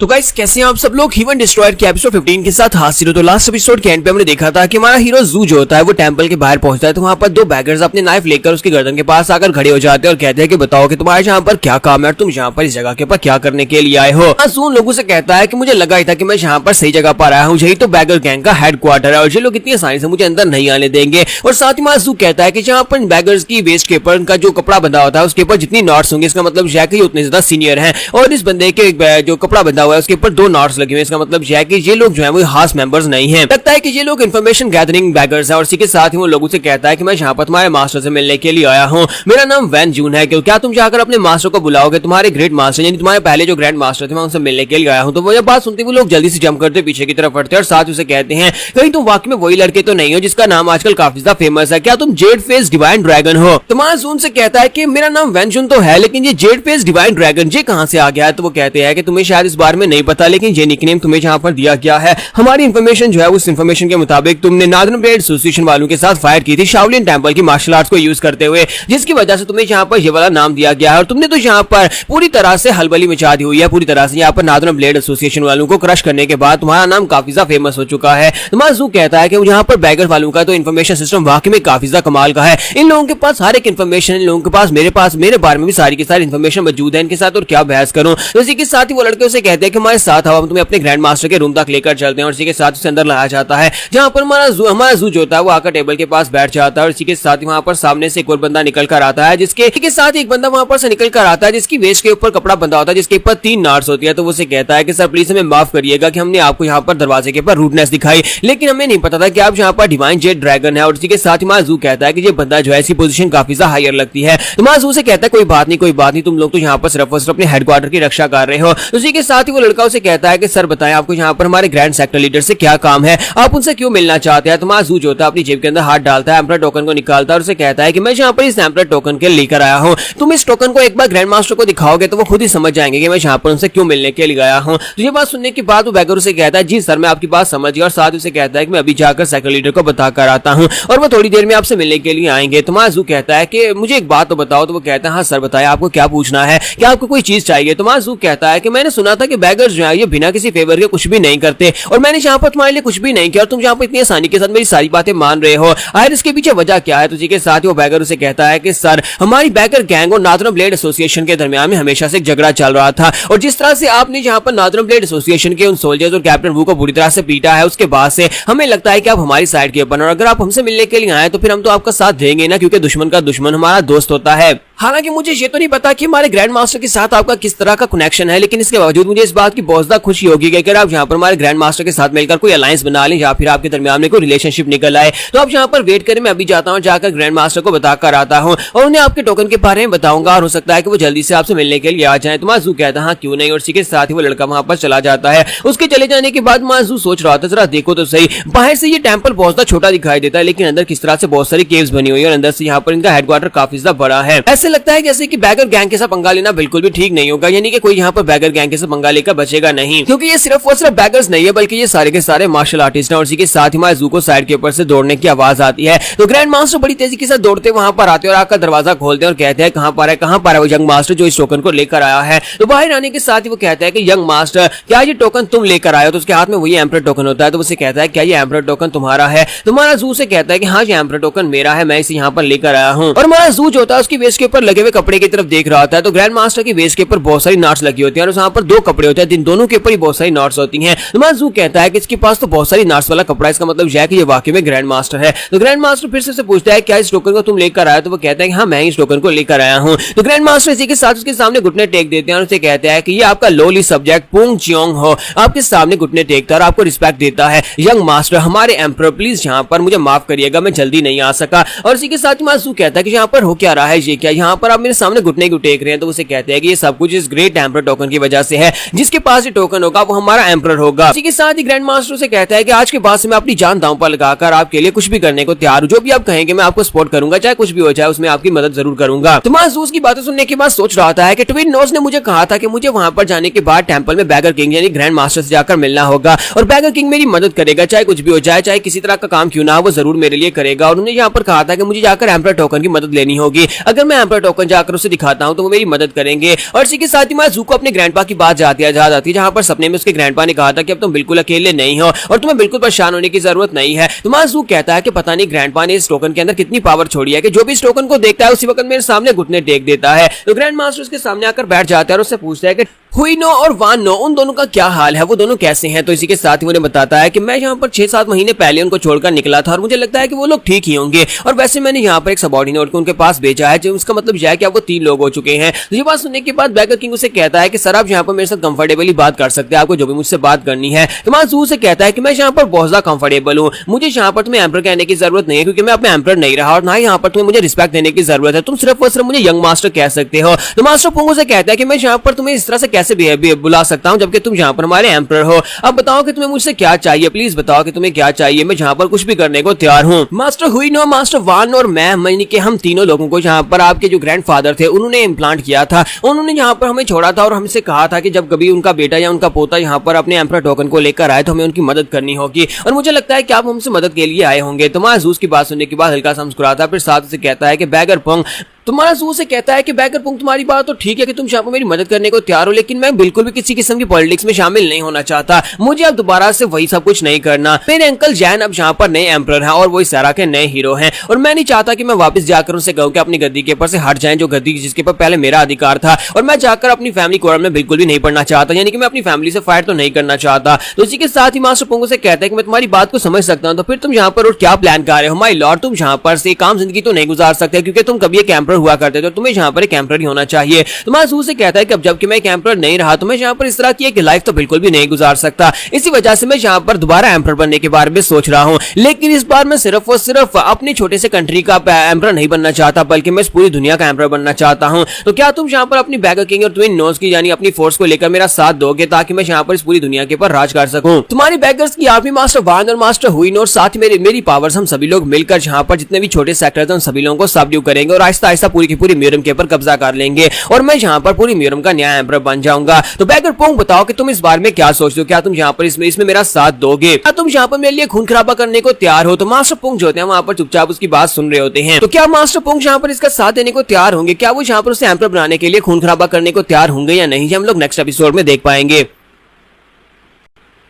तो गाइस कैसे हैं आप सब लोग। हीवन डिस्ट्रॉयर के एपिसोड 15 के साथ हाजिर हो। तो लास्ट एपिसोड के एंड पे हमने देखा था कि हमारा हीरो जू जो होता है वो टेंपल के बाहर पहुंचता है। तो वहां पर दो बैगर्स अपने नाइफ लेकर उसकी गर्दन के पास आकर खड़े हो जाते हैं और कहते हैं कि बताओ कि तुम्हारे यहाँ पर क्या काम है और तुम यहाँ पर इस जगह के ऊपर क्या करने के लिए आए हो। जू उन लोगों से कहता है कि मुझे लगा ही था कि मैं यहाँ पर सही जगह पर आया हूँ, यही तो बैगर गैंग का हेडक्वार्टर है और ये लोग इतनी आसानी से मुझे अंदर नहीं आने देंगे। और साथ ही जू कहता है कि जहाँ पर बैगर्स की वेस्ट के ऊपर उनका जो कपड़ा बंधा होता है उसके ऊपर जितनी नॉट्स होंगे इसका मतलब यह कि उतने ज्यादा सीनियर है और इस बंदे के जो कपड़ा बंधा हुआ है उसके ऊपर 2 नॉट्स लगे हुए। इसका मतलब यह है कि ये लोग जो है वो हाउस मेंबर्स नहीं हैं। लगता है कि ये लोग इन्फॉर्मेशन गैदरिंग बैगर्स हैं और इसी के साथ ही वो लोगों से कहता है कि मैं यहाँ पर तुम्हारे मास्टर से मिलने के लिए आया हूँ, मेरा नाम वैन जून है, क्या तुम जाकर अपने मास्टर को बुलाओगे, तुम्हारे ग्रेट मास्टर यानी तुम्हारे पहले जो ग्रैंड मास्टर थे मैं उनसे मिलने के लिए आया हूँ। तो वो जब बात सुनते वो लोग जल्दी से जंप करते पीछे की तरफ हटते और साथ उसे कहते हैं कहीं तुम वाकई में वही लड़के तो नहीं हो जिसका नाम आजकल काफी ज्यादा फेमस है, क्या तुम जेड फेस डिवाइन ड्रैगन हो। तुम्हारा जून से कहता है कि मेरा नाम वैन जून तो है लेकिन ये जेड फेस डिवाइन ड्रैगन ये कहां से आ गया है। तो वो कहते हैं कि तुम्हें शायद इस बारे में नहीं पता लेकिन ये निकनेम तुम्हें जहां पर दिया गया है हमारी इंफॉर्मेशन जो है उस इंफॉर्मेशन के मुताबिक तुमने नॉर्दर्न ब्लेड एसोसिएशन वालों के साथ फाइट की थी शाओलिन टेंपल की मार्शल आर्ट्स को यूज करते हुए, जिसकी वजह से तुम्हें यहाँ पर ये वाला नाम दिया गया है और तुमने तो यहाँ पर पूरी तरह से हलबली मचा दी हुई है। पूरी तरह से यहाँ पर नॉर्दर्न ब्लेड एसोसिएशन वालों को क्रश करने के बाद तुम्हारा नाम काफी ज्यादा फेमस हो चुका है। तुम्हारा जू कहता है कि यहाँ पर बैगर वालों का तो इन्फॉर्मेशन सिस्टम वाकई में काफी ज्यादा कमाल का है, इन लोगों के पास हर एक इन्फॉर्मेशन, इन लोगों के पास मेरे बारे में भी सारी की सारी इन्फॉर्मेशन मौजूद है, इनके साथ और क्या बहस करूं। तो इसी के साथ ही वो लड़के उसे कहते हैं कि हमारे साथ आओ, हम तुम्हें अपने ग्रैंड मास्टर के रूम तक लेकर चलते हैं और इसी के साथ उसे अंदर लाया जाता है जहां पर हमारा जू जो होता है वो आकर टेबल के पास बैठ जाता है और इसी के साथ ही वहां पर सामने से एक और बंदा निकल कर आता है जिसके साथ एक बंदा वहां पर से निकल कर आता है जिसकी वेस्ट के ऊपर कपड़ा बंधा होता है जिसके ऊपर 3 नॉट्स होती है। तो वो उसे कहता है कि सर प्लीज हमें माफ करिएगा कि हमने आपको यहाँ पर दरवाजे के ऊपर रूडनेस दिखाई लेकिन हमें नहीं पता था कि आप यहाँ पर डिवाइन जेड ड्रैगन है। और इसी के साथ ही जू कहता है कि ये बंदा जो है इसकी पोजीशन काफी ज्यादा हायर लगती है। तो जू से कहता है कोई बात नहीं तुम लोग तो यहाँ पर सिर्फ और सिर्फ अपने हेडक्वार्टर की रक्षा कर रहे हो। उसी के साथ ही वो लड़का उसे कहता है कि सर बताएं आपको यहाँ पर हमारे ग्रैंड सेक्टर लीडर से क्या काम है, आप उनसे क्यों मिलना चाहते हैं। तो जू जो होता है अपनी जेब के अंदर हाथ डालता है, एम्परर टोकन को निकालता है और उसे कहता है कि मैं यहाँ पर इस एम्परर टोकन के लेकर आया हूँ, तुम इस टोकन को एक बार ग्रैंड मास्टर को दिखाओगे तो वो खुद ही समझ जाएंगे कि मैं यहाँ पर उनसे क्यों मिलने के लिए आया हूँ। तो ये बात सुनने के बाद वो बैगर उसे कहता है जी सर मैं आपकी बात समझ गया और साथ उसे कहता है कि मैं अभी जाकर सेक्टर लीडर को बता कर आता हूँ और वो थोड़ी देर में आपसे मिलने के लिए आएंगे। तो जू कहता है कि मुझे एक बात तो बताओ। तो वो कहता है हाँ सर बताए आपको क्या पूछना है, क्या आपको कोई चीज चाहिए। तो जू कहता है कि मैंने सुना था कि बैगर्स जो है ये बिना किसी फेवर के कुछ भी नहीं करते और मैंने यहाँ पर तुम्हारे लिए कुछ भी नहीं किया और तुम यहाँ पर इतनी आसानी के साथ मेरी सारी बातें मान रहे हो, आखिर इसके पीछे वजह क्या है। तो जी के साथ ही वो बैगर उसे कहता है कि सर हमारी बैगर गैंग और नॉर्दर्न ब्लेड एसोसिएशन के दरमियान में हमेशा से एक झगड़ा चल रहा था और जिस तरह से आपने यहाँ पर नॉर्दर्न ब्लेड एसोसिएशन के उन सोल्जर्स और कैप्टन वू को बुरी तरह से पीटा है उसके बाद से हमें लगता है कि आप हमारी साइड के ऊपर और अगर आप हमसे मिलने के लिए आए तो फिर हम तो आपका साथ देंगे ना, क्योंकि दुश्मन का दुश्मन हमारा दोस्त होता है। हालांकि मुझे ये तो नहीं पता कि हमारे ग्रैंड मास्टर के साथ आपका किस तरह का कनेक्शन है, लेकिन इसके बावजूद मुझे इस बात की बहुत ज्यादा खुशी होगी कि अगर आप यहाँ पर हमारे ग्रैंड मास्टर के साथ मिलकर कोई अलायंस बना लें या फिर आपके दरमियान में कोई रिलेशनशिप निकल आए तो आप यहाँ पर वेट करें, मैं अभी जाता हूँ, जाकर ग्रैंड मास्टर को बताकर आता हूँ और उन्हें आपके टोकन के बारे में बताऊंगा और हो सकता है कि वो जल्दी से आपसे मिलने के लिए आ जाए। तो माजू कहता है हाँ क्यों नहीं और इसी के साथ ही वो लड़का वहां पर चला जाता है। उसके चले जाने के बाद माजू सोच रहा था जरा देखो तो सही, बाहर से ये टेंपल बहुत ज्यादा छोटा दिखाई देता है लेकिन अंदर किस तरह से बहुत सारी केव्स बनी हुई है और अंदर से यहाँ पर इनका हेडक्वार्टर काफी ज्यादा बड़ा है। ऐसे लगता है जैसे कि बैगर गैंग के साथ पंगा लेना बिल्कुल भी ठीक नहीं होगा, यानी कि कोई यहाँ पर बैगर गैंग के साथ पंगा लेकर बचेगा नहीं, क्योंकि ये सिर्फ और सिर्फ बैगर्स नहीं है बल्कि ये सारे के सारे मार्शल आर्टिस्ट हैं। और इसी के साथ ही माजू को साइड के ऊपर से दौड़ने की आवाज आती है तो ग्रैंड मास्टर बड़ी तेजी के साथ दौड़ते वहां पर आते और आकर दरवाजा खोलते और कहते हैं कहां पर है वो यंग मास्टर जो इस टोकन को लेकर आया है। तो बाहर आने के साथ ही वो कहता है कि यंग मास्टर क्या ये टोकन तुम लेकर आए हो। तो उसके हाथ में वही एम्परर टोकन होता है। तो उसे कहता है क्या ये एम्परर टोकन तुम्हारा है। तुम्हारा जू से कहता है कि हाँ ये एम्परर टोकन मेरा है, मैं इसे यहाँ पर लेकर आया हूँ। और हमारा जू जो होता है उसकी वेस्ट के ऊपर लगे हुए कपड़े की तरफ देख रहा होता है तो ग्रैंड मास्टर की वेस्ट के ऊपर बहुत सारी नॉट्स लगी होती है और वहां पर 2 कपड़े होते हैं, जिन दोनों के ऊपर ही बहुत सारी नॉट्स होती हैं। हमारा जू कहता है कि इसके पास तो बहुत सारी नॉट्स वाला कपड़ा है, इसका मतलब यह है कि ये वाकई में ग्रैंड मास्टर है। तो ग्रैंड मास्टर फिर से पूछता है क्या इस टोकन को तुम लेकर आया। तो वो कहता है कि हाँ मैं इस टोकन को लेकर आया हूँ। तो ग्रैंड मास्टर इसी के साथ उसके सामने घुटने टेक देते हैं और उसे कहते हैं कि ये आपका लोली सब्जेक्ट पुंग चियोंग हो आपके सामने घुटने टेकता और आपको रिस्पेक्ट देता है। यंग मास्टर हमारे एम्परर प्लीज यहाँ पर मुझे माफ करिएगा, मैं जल्दी नहीं आ सका। और इसी के साथ ही माजू कहता है कि यहाँ पर हो क्या रहा है, ये क्या यहाँ पर आप मेरे सामने घुटने क्यों टेक रहे हैं। तो उसे कहते हैं कि ये सब कुछ इस ग्रेट एम्परर टोकन की वजह से है, जिसके पास ये टोकन होगा वो हमारा एम्परर होगा। इसी के साथ ही ग्रैंड मास्टर से कहता है कि आज के बाद से मैं अपनी जान दांव पर लगाकर आपके लिए कुछ भी करने को तैयार हूँ, जो भी आप कहेंगे मैं आपको सपोर्ट करूंगा, चाहे कुछ भी हो जाए उसमें आपकी मदद जरूर करूंगा। तो माजू की बातें सुनने के बाद सोच रहा था कि ट्विन नोज ने मुझे कहा था कि मुझे वहां पर जाने के बाद टेंपल में बैगर किंग यानी ग्रैंड मास्टर से जाकर मिलना होगा और बैगर किंग मेरी मदद करेगा, चाहे कुछ भी हो जाए, चाहे किसी तरह का काम क्यों ना हो वो जरूर मेरे लिए करेगा। और उन्होंने यहाँ पर कहा था कि मुझे जाकर एम्परर टोकन की मदद लेनी होगी, अगर मैं एम्पर टोकन जाकर उसे दिखाता हूँ तो वो मेरी मदद करेंगे। और इसी के साथ ही माजू को अपने ग्रैंडपा की बात याद आती है, जहाँ पर सपने में उसके ग्रैंडपा ने कहा था कि अब तुम बिल्कुल अकेले नहीं हो और तुम्हें बिल्कुल परेशान होने की जरूरत नहीं है। तो माजू कहता है कि पता नहीं ग्रैंडपा ने इस टोकन के अंदर कितनी पावर छोड़ी है कि जो भी इस टोकन को देखता है उसी वक्त मेरे सामने घुटने टेक देता है। तो ग्रैंड मास्टर उसके सामने आकर बैठ जाता है और उससे पूछता है कि हुईनो और वानो उन दोनों का क्या हाल है, वो दोनों कैसे हैं। तो इसी के साथ ही मुझे बताता है कि मैं यहाँ पर 6-7 महीने पहले उनको छोड़कर निकला था और मुझे लगता है कि वो लोग ठीक ही होंगे। और वैसे मैंने यहाँ पर एक सबॉर्डिनेट को उनके पास भेजा है, जो उसका मतलब यह है कि अब वो 3 लोग हो चुके हैं। तो ये बात सुनने के बाद बैकर किंग उसे कहता है कि सर आप यहाँ पर मेरे साथ कंफर्टेबली बात कर सकते हैं, आपको जो भी मुझसे बात करनी है। तो माजू से कहता है कि मैं यहाँ पर बहुत ज्यादा कंफर्टेबल हूँ, मुझे यहाँ पर तुम्हें एम्पर कहने की जरूरत नहीं है क्योंकि मैं अपने एम्पर नहीं रहा और ना ही यहाँ पर तुम्हें मुझे रिस्पेक्ट देने की जरूरत है, तुम सिर्फ और सिर्फ मुझे यंग मास्टर कह सकते हो। तो मास्टर पुंगो से कहता है कि मैं यहाँ पर तुम्हें इस तरह से कैसे बुला सकता हूं जबकि तुम यहाँ पर हमारे एम्पर हो। अब बताओ कि तुम्हें मुझसे क्या चाहिए, प्लीज बताओ कि तुम्हें क्या चाहिए, मैं यहाँ पर कुछ भी करने को तैयार हूँ। मास्टर हुईनो, मास्टर वान और मैं के हम तीनों लोगों को यहाँ पर आपके जो ग्रैंडफादर थे उन्होंने इम्प्लांट किया था, उन्होंने यहाँ पर हमें छोड़ा था और हमसे कहा था कि जब कभी उनका बेटा या उनका पोता यहाँ पर अपने एम्पर टोकन को लेकर आए तो हमें उनकी मदद करनी होगी और मुझे लगता है कि आप हमसे मदद के लिए आए होंगे। तो माजूस की बात सुनने के बाद हल्का सा मुस्कुराता फिर साथ से कहता है कि बैगर पंग तुम्हारा जू से कहता है कि बैकर पुंग तुम्हारी बात तो ठीक है कि तुम यहाँ पर मेरी मदद करने को तैयार हो, लेकिन मैं बिल्कुल भी किसी किस्म की पॉलिटिक्स में शामिल नहीं होना चाहता, मुझे अब दोबारा से वही सब कुछ नहीं करना। मेरे अंकल जैन अब यहाँ पर नए एम्पर हैं और वो इस तरह के नए हीरो हैं और मैं नहीं चाहता कि मैं वापस जाकर उनसे कहूँ कि अपनी गद्दी के ऊपर से हट जाएं, जो गद्दी जिसके ऊपर पहले मेरा अधिकार था, और मैं जाकर अपनी फैमिली कोरल में बिल्कुल भी नहीं पढ़ना चाहता, यानी कि मैं अपनी फैमिली से फाइट तो नहीं करना चाहता। तो इसी के साथ ही मास्टर पुंगो से कहता है कि मैं तुम्हारी बात को समझ सकता हूँ, तो फिर तुम यहाँ पर क्या प्लान कर रहे हो माय लॉर्ड, तुम यहाँ पर से काम जिंदगी तो नहीं गुजार सकते क्योंकि तुम कभी एक एम्पर हुआ करते थे, तुम्हें यहाँ पर एक एम्पर ही होना चाहिए। तो माजू से कहता है कि अब जबकि मैं एक एम्पर नहीं रहा तो मैं यहाँ पर इस तरह की एक लाइफ तो बिल्कुल भी नहीं गुजार सकता, इसी वजह से मैं यहाँ पर दोबारा एम्पर बनने के बारे में सोच रहा हूँ, लेकिन इस बार मैं सिर्फ और सिर्फ अपने छोटे से कंट्री का एम्पर नहीं बनना चाहता बल्कि मैं इस पूरी दुनिया का एम्पर बनना चाहता हूँ। तो क्या तुम यहाँ पर अपनी बैगर किंग और ट्विन नोज की यानी अपनी फोर्स को लेकर मेरा साथ दोगे ताकि मैं यहाँ पर इस पूरी दुनिया के ऊपर राज कर सकूं। तुम्हारी बैगर्स की आर्मी मास्टर वान और मास्टर हुईनो और साथ मेरी पावर्स हम सभी लोग मिलकर यहाँ पर जितने भी छोटे सेक्टर हैं उन सभी लोगों को सबड्यू करेंगे और आहिस्ता आहिस्ता पूरी की पूरी म्यूरम के ऊपर कब्जा कर लेंगे और मैं यहाँ पर पूरी म्यूरम का नया एम्पर बन जाऊंगा। तो बैगर पोंग बताओ कि तुम इस बारे में क्या सोचते हो, क्या तुम यहाँ पर इसमें मेरा साथ दोगे, क्या तुम यहाँ पर मेरे लिए खून खराबा करने को तैयार हो। तो मास्टर पोंग जो होते हैं वहां पर चुपचाप उसकी बात सुन रहे होते हैं। तो क्या मास्टर पोंग यहाँ पर इसका साथ देने को तैयार होंगे, क्या वो यहाँ पर उसे एम्पर बनाने के लिए खून खराबा करने को तैयार होंगे या नहीं, हम लोग नेक्स्ट एपिसोड में देख पाएंगे।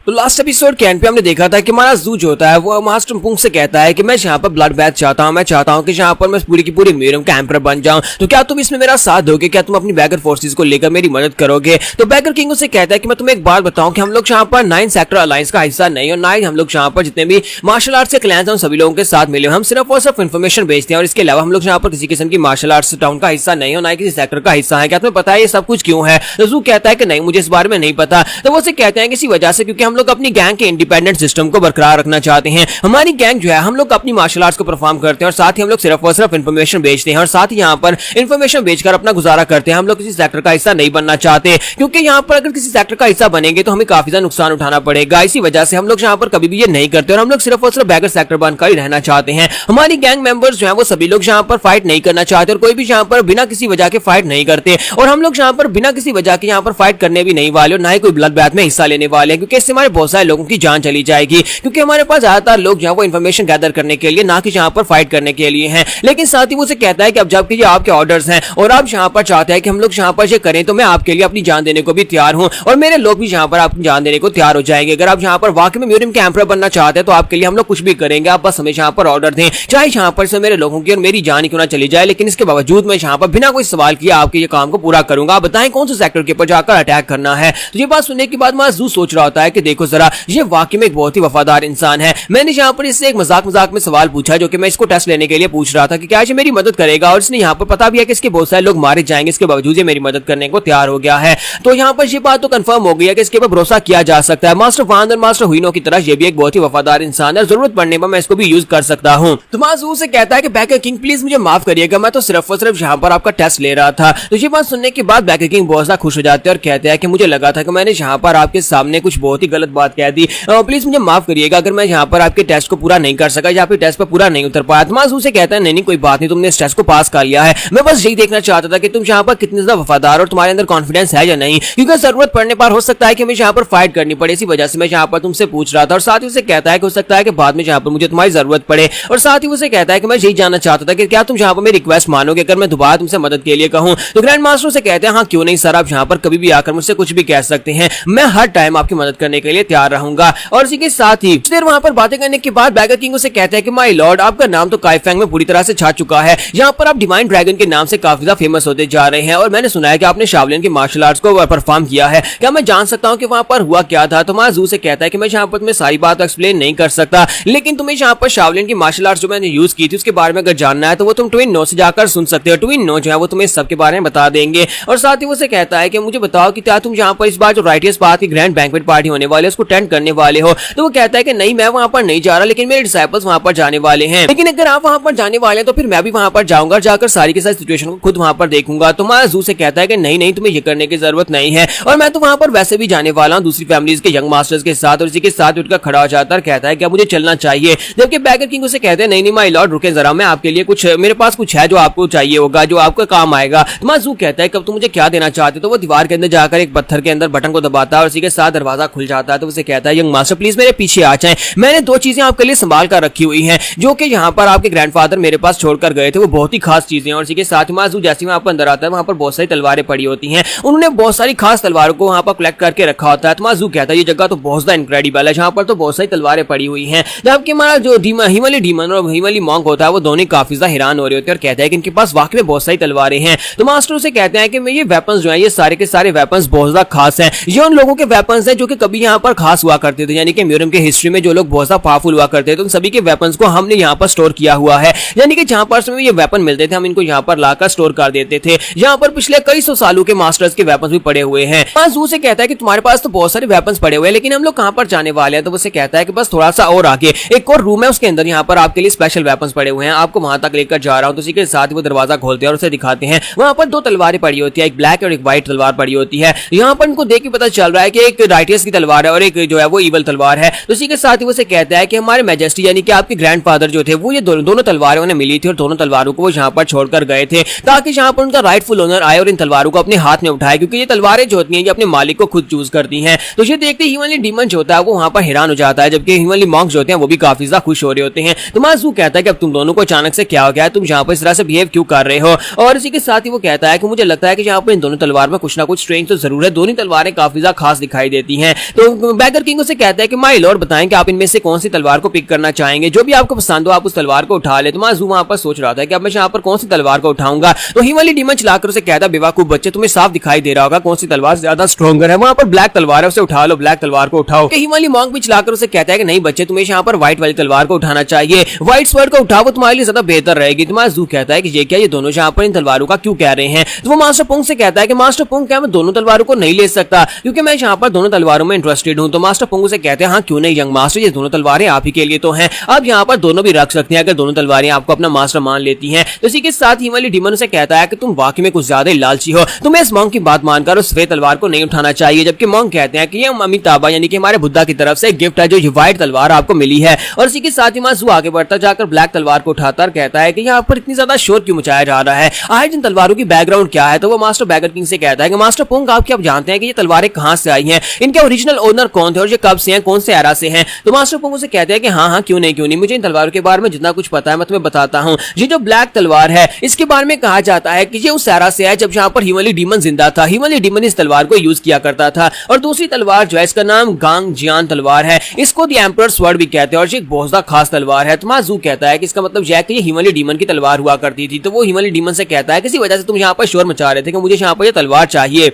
तो लास्ट एपिसोड के एंड पे हमने देखा था कि हमारा जू जो होता है वो मास्टर पुंग से कहता है कि मैं यहाँ पर ब्लड बैथ चाहता हूँ, मैं चाहता हूँ कि यहाँ पर मैं पूरी की पूरी म्यूरम का एम्पर बन जाऊं, तो क्या तुम इसमें मेरा साथ दोगे, क्या तुम अपनी बैगर फोर्सेस को लेकर मेरी मदद करोगे। तो बैगर किंग उसे कहता है कि मैं तुम्हें एक बात बताऊं कि हम लोग यहाँ पर 9 सेक्टर अलायंस का हिस्सा नहीं और ना ही हम लोग यहाँ पर जितने भी मार्शल आर्ट्स के क्लैंस हैं उन सभी लोगों के साथ मिले, हम सिर्फ और सिर्फ इन्फॉर्मेशन भेजते हैं और इसके अलावा हम लोग यहाँ पर किसी किस्म की मार्शल आर्ट्स टाउन का हिस्सा नहीं और ना ही किसी सेक्टर का हिस्सा है। क्या तुम्हें पता है ये सब कुछ क्यों है। तो जू कहता है कि नहीं मुझे इस बारे में नहीं पता। तो वो उसे कहते हैं किसी वजह से क्योंकि हम लोग अपनी गैंग के इंडिपेंडेंट सिस्टम को बरकरार रखना चाहते हैं। हमारी गैंग जो है हम लोग अपनी मार्शल आर्ट्स को परफॉर्म करते हैं और साथ ही हम लोग सिर्फ और सिर्फ इन्फॉर्मेशन बेचते हैं और साथ ही यहाँ पर इन्फॉर्मेशन बेचकर अपना गुजारा करते हैं। हम लोग किसी सेक्टर का हिस्सा नहीं बनना चाहते क्योंकि यहाँ पर अगर किसी सेक्टर का हिस्सा बनेंगे तो हमें काफी ज्यादा नुकसान उठाना पड़ेगा, इसी वजह से हम लोग यहाँ पर कभी भी ये नहीं करते और हम लोग सिर्फ और सिर्फ बैगर सेक्टर बनकर ही रहना चाहते हैं। हमारी गैंग मेंबर्स जो है वो सभी लोग यहाँ पर फाइट नहीं करना चाहते और कोई भी यहाँ पर बिना किसी वजह के फाइट नहीं करते और हम लोग यहाँ पर बिना किसी वजह के यहाँ पर फाइट करने भी नहीं वाले और ना ही कोई ब्लड बैथ में हिस्सा लेने वाले हैं क्योंकि इससे हमारे बहुत सारे लोगों की जान चली जाएगी क्योंकि हमारे पास ज्यादातर लोग जो है वो इन्फॉर्मेशन गैदर करने के लिए ना कि यहाँ पर फाइट करने के लिए हैं। लेकिन साथ ही वो से कहता है कि अब जबकि ये आपके ऑर्डर्स हैं और आप यहाँ पर चाहते हैं कि हम लोग यहाँ पर ये करें तो मैं आपके लिए अपनी जान देने को भी तैयार हूँ और मेरे लोग भी यहाँ पर आपकी जान देने को तैयार हो जाएंगे। अगर आप यहाँ पर वाकई में म्यूरम के एम्परर बनना चाहते हैं तो आपके लिए हम लोग कुछ भी करेंगे, आप बस हमें यहाँ पर ऑर्डर दें, चाहे यहाँ पर से मेरे लोगों की और मेरी जान क्यों ना चली जाए, लेकिन इसके बावजूद मैं यहाँ पर बिना कोई सवाल किए आपके ये काम को पूरा करूंगा। आप बताएं कौन से सेक्टर के ऊपर जाकर अटैक करना है। तो ये बात सुनने के बाद माजू सोच रहा होता है कि देखो जरा ये वाकई में एक बहुत ही वफादार इंसान है। मैंने यहाँ पर इससे एक मजाक में सवाल पूछा जो कि मैं इसको टेस्ट लेने के लिए पूछ रहा था कि क्या ये मेरी मदद करेगा और इसने यहाँ पर पता भी है कि इसके बहुत सारे लोग मारे जाएंगे, इसके बावजूद ये मेरी मदद करने को तैयार हो गया है। तो यहाँ पर ये बात तो कंफर्म हो गई है कि इसके ऊपर भरोसा किया जा सकता है। मास्टर वान और मास्टर हुईनो की तरह ये भी एक बहुत ही वफादार इंसान है, जरूरत पड़ने पर मैं इसको भी यूज कर सकता हूँ। तो माजू से कहता है कि बैकर किंग प्लीज मुझे माफ करिएगा, मैं तो सिर्फ और सिर्फ यहाँ पर आपका टेस्ट ले रहा था। तो ये बात सुनने के बाद बैकर किंग बहुत ज्यादा खुश हो जाते हैं और कहते हैं कि मुझे लगा था कि मैंने यहाँ पर आपके सामने कुछ बहुत ही गलत बात कह दी, प्लीज मुझे माफ करिएगा अगर मैं यहाँ पर आपके टेस्ट को पूरा नहीं कर सका या फिर टेस्ट पर पूरा नहीं उतर पाया। तमाशू से कहता है नहीं कोई बात नहीं, तुमने इस टेस्ट को पास कर लिया है, मैं बस यही देखना चाहता था कि तुम यहाँ पर कितने ज्यादा वफादार और तुम्हारे अंदर कॉन्फिडेंस है या नहीं, क्योंकि जरूरत पड़ने पर हो सकता है कि मुझे यहाँ पर फाइट करनी पड़े, इसी वजह से मैं यहाँ पर तुमसे पूछ रहा था। और साथ ही उसे कहता है कि हो सकता है कि बाद में यहाँ पर मुझे तुम्हारी जरूरत पड़े, और साथ ही उसे कहता है कि मैं यही जानना चाहता था कि क्या तुम यहाँ पर मेरी रिक्वेस्ट मानोगे अगर मैं दोबारा तुमसे मदद के लिए कहूँ। तो ग्रैंड मास्टर से कहते हैं हाँ क्यों नहीं सर, आप यहाँ पर कभी भी आकर मुझसे कुछ भी कह सकते हैं, मैं हर टाइम आपकी मदद करने के लिए तैयार रहूंगा। और इसी के साथ ही कुछ देर वहां पर बातें करने के बाद बैगर किंग उसे कहता है कि माय लॉर्ड, आपका नाम तो काइफेंग में पूरी तरह से छा चुका है, यहाँ पर आप डिवाइन ड्रैगन के नाम से काफी ज्यादा फेमस होते जा रहे हैं, और मैंने सुना है कि आपने शाओलिन के मार्शल आर्ट्स को परफॉर्म किया है, क्या मैं जान सकता हूँ कि वहां पर हुआ क्या था। तो माजू से कहता है कि मैं यहाँ पर तुम्हें सारी बात एक्सप्लेन नहीं कर सकता, लेकिन तुम्हें यहाँ पर शाओलिन की मार्शल आर्ट्स जो मैंने यूज की थी उसके बारे में अगर जानना है तो वो तुम ट्विन नो से जाकर सुन सकते हो, ट्विन नो जो है वो तुम्हें सबके बारे में बता देंगे। और साथ ही वो से कहता है कि मुझे बताओ कि क्या तुम यहाँ पर इस बार जो राइटियर्स पाथ की ग्रैंड बैंक्वेट पार्टी होने वाले उसको अटेंड करने वाले हो। तो वो कहता है कि नहीं मैं वहां पर नहीं जा रहा, लेकिन मेरे डिसाइपल्स वहां पर जाने वाले हैं, लेकिन अगर आप वहां पर जाने वाले हैं तो फिर मैं भी वहां पर जाऊंगा, जाकर सारी के सारी सिचुएशन को खुद वहां पर देखूंगा। तो माजू से कहता है कि नहीं नहीं तुम्हें ये करने की जरूरत नहीं है, और मैं तो वहां पर वैसे भी जाने वाला हूं दूसरी फैमिलीज के यंग मास्टर्स के साथ। और इसी के साथ उठकर खड़ा हो जाता है, कहता है कि मुझे चलना चाहिए, जबकि बैगर किंग उसे कहते हैं नहीं नहीं माय लॉर्ड रुके जरा, मैं आपके लिए कुछ, मेरे पास कुछ है जो आपको चाहिए होगा, जो आपका काम आएगा। तो माजू कहता है कब तुम मुझे क्या देना चाहते, तो वो दीवार के अंदर जाकर एक पत्थर के अंदर बटन को दबाता है और इसी के साथ दरवाजा खुल जाता है। तो उसे कहता है यंग मास्टर प्लीज मेरे पीछे आ जाएं, मैंने दो चीजें आपके लिए संभाल कर रखी हुई हैं जो कि यहाँ पर आपके ग्रैंडफादर मेरे पास छोड़कर गए थे, वो बहुत ही खास चीजें। और इसी के साथ माजू जैसे वहां पर अंदर आता है वहां पर बहुत सारी तलवारें पड़ी होती हैं, उन्होंने बहुत सारी खास तलवारों को वहां पर कलेक्ट करके रखा होता है। तो माजू कहता है ये जगह तो बहुत ज्यादा इनक्रेडिबल है, जहां पर तो बहुत सारी तलवारें पड़ी हुई हैं, जबकि हमारा जो हिमालय डीमन और हिमालय मॉन्क होता है वो दोनों काफी ज्यादा हैरान हो रहे होते हैं और कहता है कि इनके पास वाकई में बहुत सारी तलवारें हैं। तो मास्टर उसे कहते हैं कि ये वेपन्स जो है ये सारे के सारे वेपन्स बहुत ज्यादा खास हैं, ये उन लोगों के वेपन्स हैं जो कि कभी यहाँ पर खास हुआ करते थे, यानी कि म्यूरम के हिस्ट्री में जो लोग बहुत ज्यादा पावरफुल हुआ करते थे तो उन सभी के वेपन्स को हमने यहाँ पर स्टोर किया हुआ है, यानी कि जहां पर ये वेपन मिलते थे हम इनको यहाँ पर लाकर स्टोर कर देते थे। यहाँ पर पिछले कई सौ सालों के मास्टर्स के वेपन्स भी पड़े हुए हैं। माजू से कहता है कि तुम्हारे पास तो बहुत सारे वेपन्स पड़े हुए हैं, लेकिन हम लोग कहां पर जाने वाले हैं। तो उसे कहता है कि बस थोड़ा सा और आगे एक और रूम है, उसके अंदर यहाँ पर आपके लिए स्पेशल वेपन्स पड़े हुए हैं, आपको वहां तक लेकर जा रहा हूं। तो इसी के साथ वो दरवाजा खोलते हैं और उसे दिखाते हैं वहां पर दो तलवारें पड़ी होती है, एक ब्लैक और एक व्हाइट तलवार पड़ी होती है। यहाँ पर इनको देख के पता चल रहा है कि एक राइटियर्स की तलवार है और एक जो है वो ईवल तलवार है। तो इसी के साथ ही वो से कहता है कि हमारे मैजेस्टी यानी कि आपके ग्रैंडफादर जो थे वो ये दोनों तलवारें उन्हें मिली थी और दोनों तलवारों को वो यहाँ पर छोड़कर गए थे ताकि यहाँ पर उनका राइटफुल ओनर आए और इन तलवारों को अपने हाथ में उठाए, क्योंकि ये तलवारें जो होती हैं ये अपने मालिक को खुद चूज करती हैं। तो ये देखते ही हिमालय डीमन जो होता है वो वहां पर हैरान हो जाता है, जबकि हिमालय मॉन्क जो होते हैं वो भी काफी ज्यादा खुश हो रहे होते हैं। तो माजू कहता है कि अब तुम दोनों को अचानक से क्या हो गया है, तुम यहाँ पर इस तरह से बिहेव क्यों कर रहे हो। और इसी के साथ ही वो कहता है कि मुझे लगता है कि यहाँ पर इन दोनों तलवार में कुछ ना कुछ स्ट्रेंज तो जरूर है, दोनों तलवारें काफी ज्यादा खास दिखाई देती हैं। तो बैगर किंग उसे कहता है कि माय लॉर्ड बताएं कि आप इनमें से कौन सी तलवार को पिक करना चाहेंगे, जो भी आपको पसंद हो आप उस तलवार को उठा ले। तो माजू वहां पर सोच रहा था कि अब मैं यहाँ पर कौन सी तलवार को उठाऊंगा। तो हिमालय डीमन चलाकर उसे कहता है बेवकूफ बच्चे, तुम्हें साफ दिखाई दे रहा होगा कौन सी तलवार ज्यादा स्ट्रॉन्गर है, वहां पर ब्लैक तलवार है उसे उठा लो, ब्लैक तलवार को उठाओ। हिमालय मॉन्क भी चलाकर उसे कहता है कि नहीं बच्चे तुम्हें यहाँ पर व्हाइट वाली तलवार को उठाना चाहिए, व्हाइट स्वर्ड को उठाओ वो तुम्हारे लिए ज्यादा बेहतर रहेगी। तो माजू कहता है कि ये क्या, ये दोनों यहाँ पर इन तलवारों का क्यों कह रहे हैं। तो वो मास्टर पुंग से कहता है कि मास्टर पुंग क्या मैं दोनों तलवारों को नहीं ले सकता, क्योंकि मैं यहाँ पर दोनों तलवारों में इंटरेस्टेड हूँ। तो मास्टर पुंग से कहते हैं हाँ क्यों नहीं यंग मास्टर, ये दोनों तलवारें आप ही के लिए तो हैं, आप यहाँ पर दोनों भी रख सकते हैं अगर दोनों तलवारें आपको अपना मास्टर मान लेती हैं। तो इसी के साथ हिमालय डीमन से कहता है कि तुम वाकई में कुछ ज्यादा लालची हो, तुम्हें इस मॉन्क की बात मानकर उस सफेद तलवार को नहीं उठाना चाहिए। जबकि मॉन्क कहते हैं कि ये अमिताभा यानी कि हमारे बुद्धा की तरफ से एक गिफ्ट है जो ये व्हाइट तलवार आपको मिली है। और इसी के साथ ही माजू आगे बढ़ता जाकर ब्लैक तलवार को उठाता और कहता है कि यहाँ पर इतनी ज्यादा शोर क्यों मचाया जा रहा है, आज इन तलवारों की बैकग्राउंड क्या है। तो वो मास्टर बैगर किंग से कहता है कि मास्टर पुंग आप क्या जानते हैं कि ये तलवारें कहां से आई हैं, इनके ओरिजिनल ओनर कौन थे और ये कब से हैं, कौन से एरा से हैं। तो मास्टर पुंग से कहते हैं कि हाँ हाँ क्यों नहीं, मुझे इन तलवारों के बारे में जितना कुछ पता है मैं तुम्हें बताता हूँ। ये जो ब्लैक तलवार है इसके बारे में कहा जाता है कि ये उस एरा से है जब यहाँ पर हिमालय डीमन जिंदा था, हिमालय डीमन इस तलवार को यूज किया करता था। और दूसरी तलवार जो है इसका नाम गांग जियान तलवार है, इसको द एम्परर स्वॉर्ड भी कहते हैं और ये एक बहुत ज्यादा खास तलवार है। तो माजू कहता है कि इसका मतलब यह है कि ये हिमालय डीमन की तलवार हुआ करती थी। तो वो हिमालय डीमन से कहता है किसी वजह से तुम यहाँ पर शोर मचा रहे थे कि मुझे यहाँ पर यह तलवार चाहिए।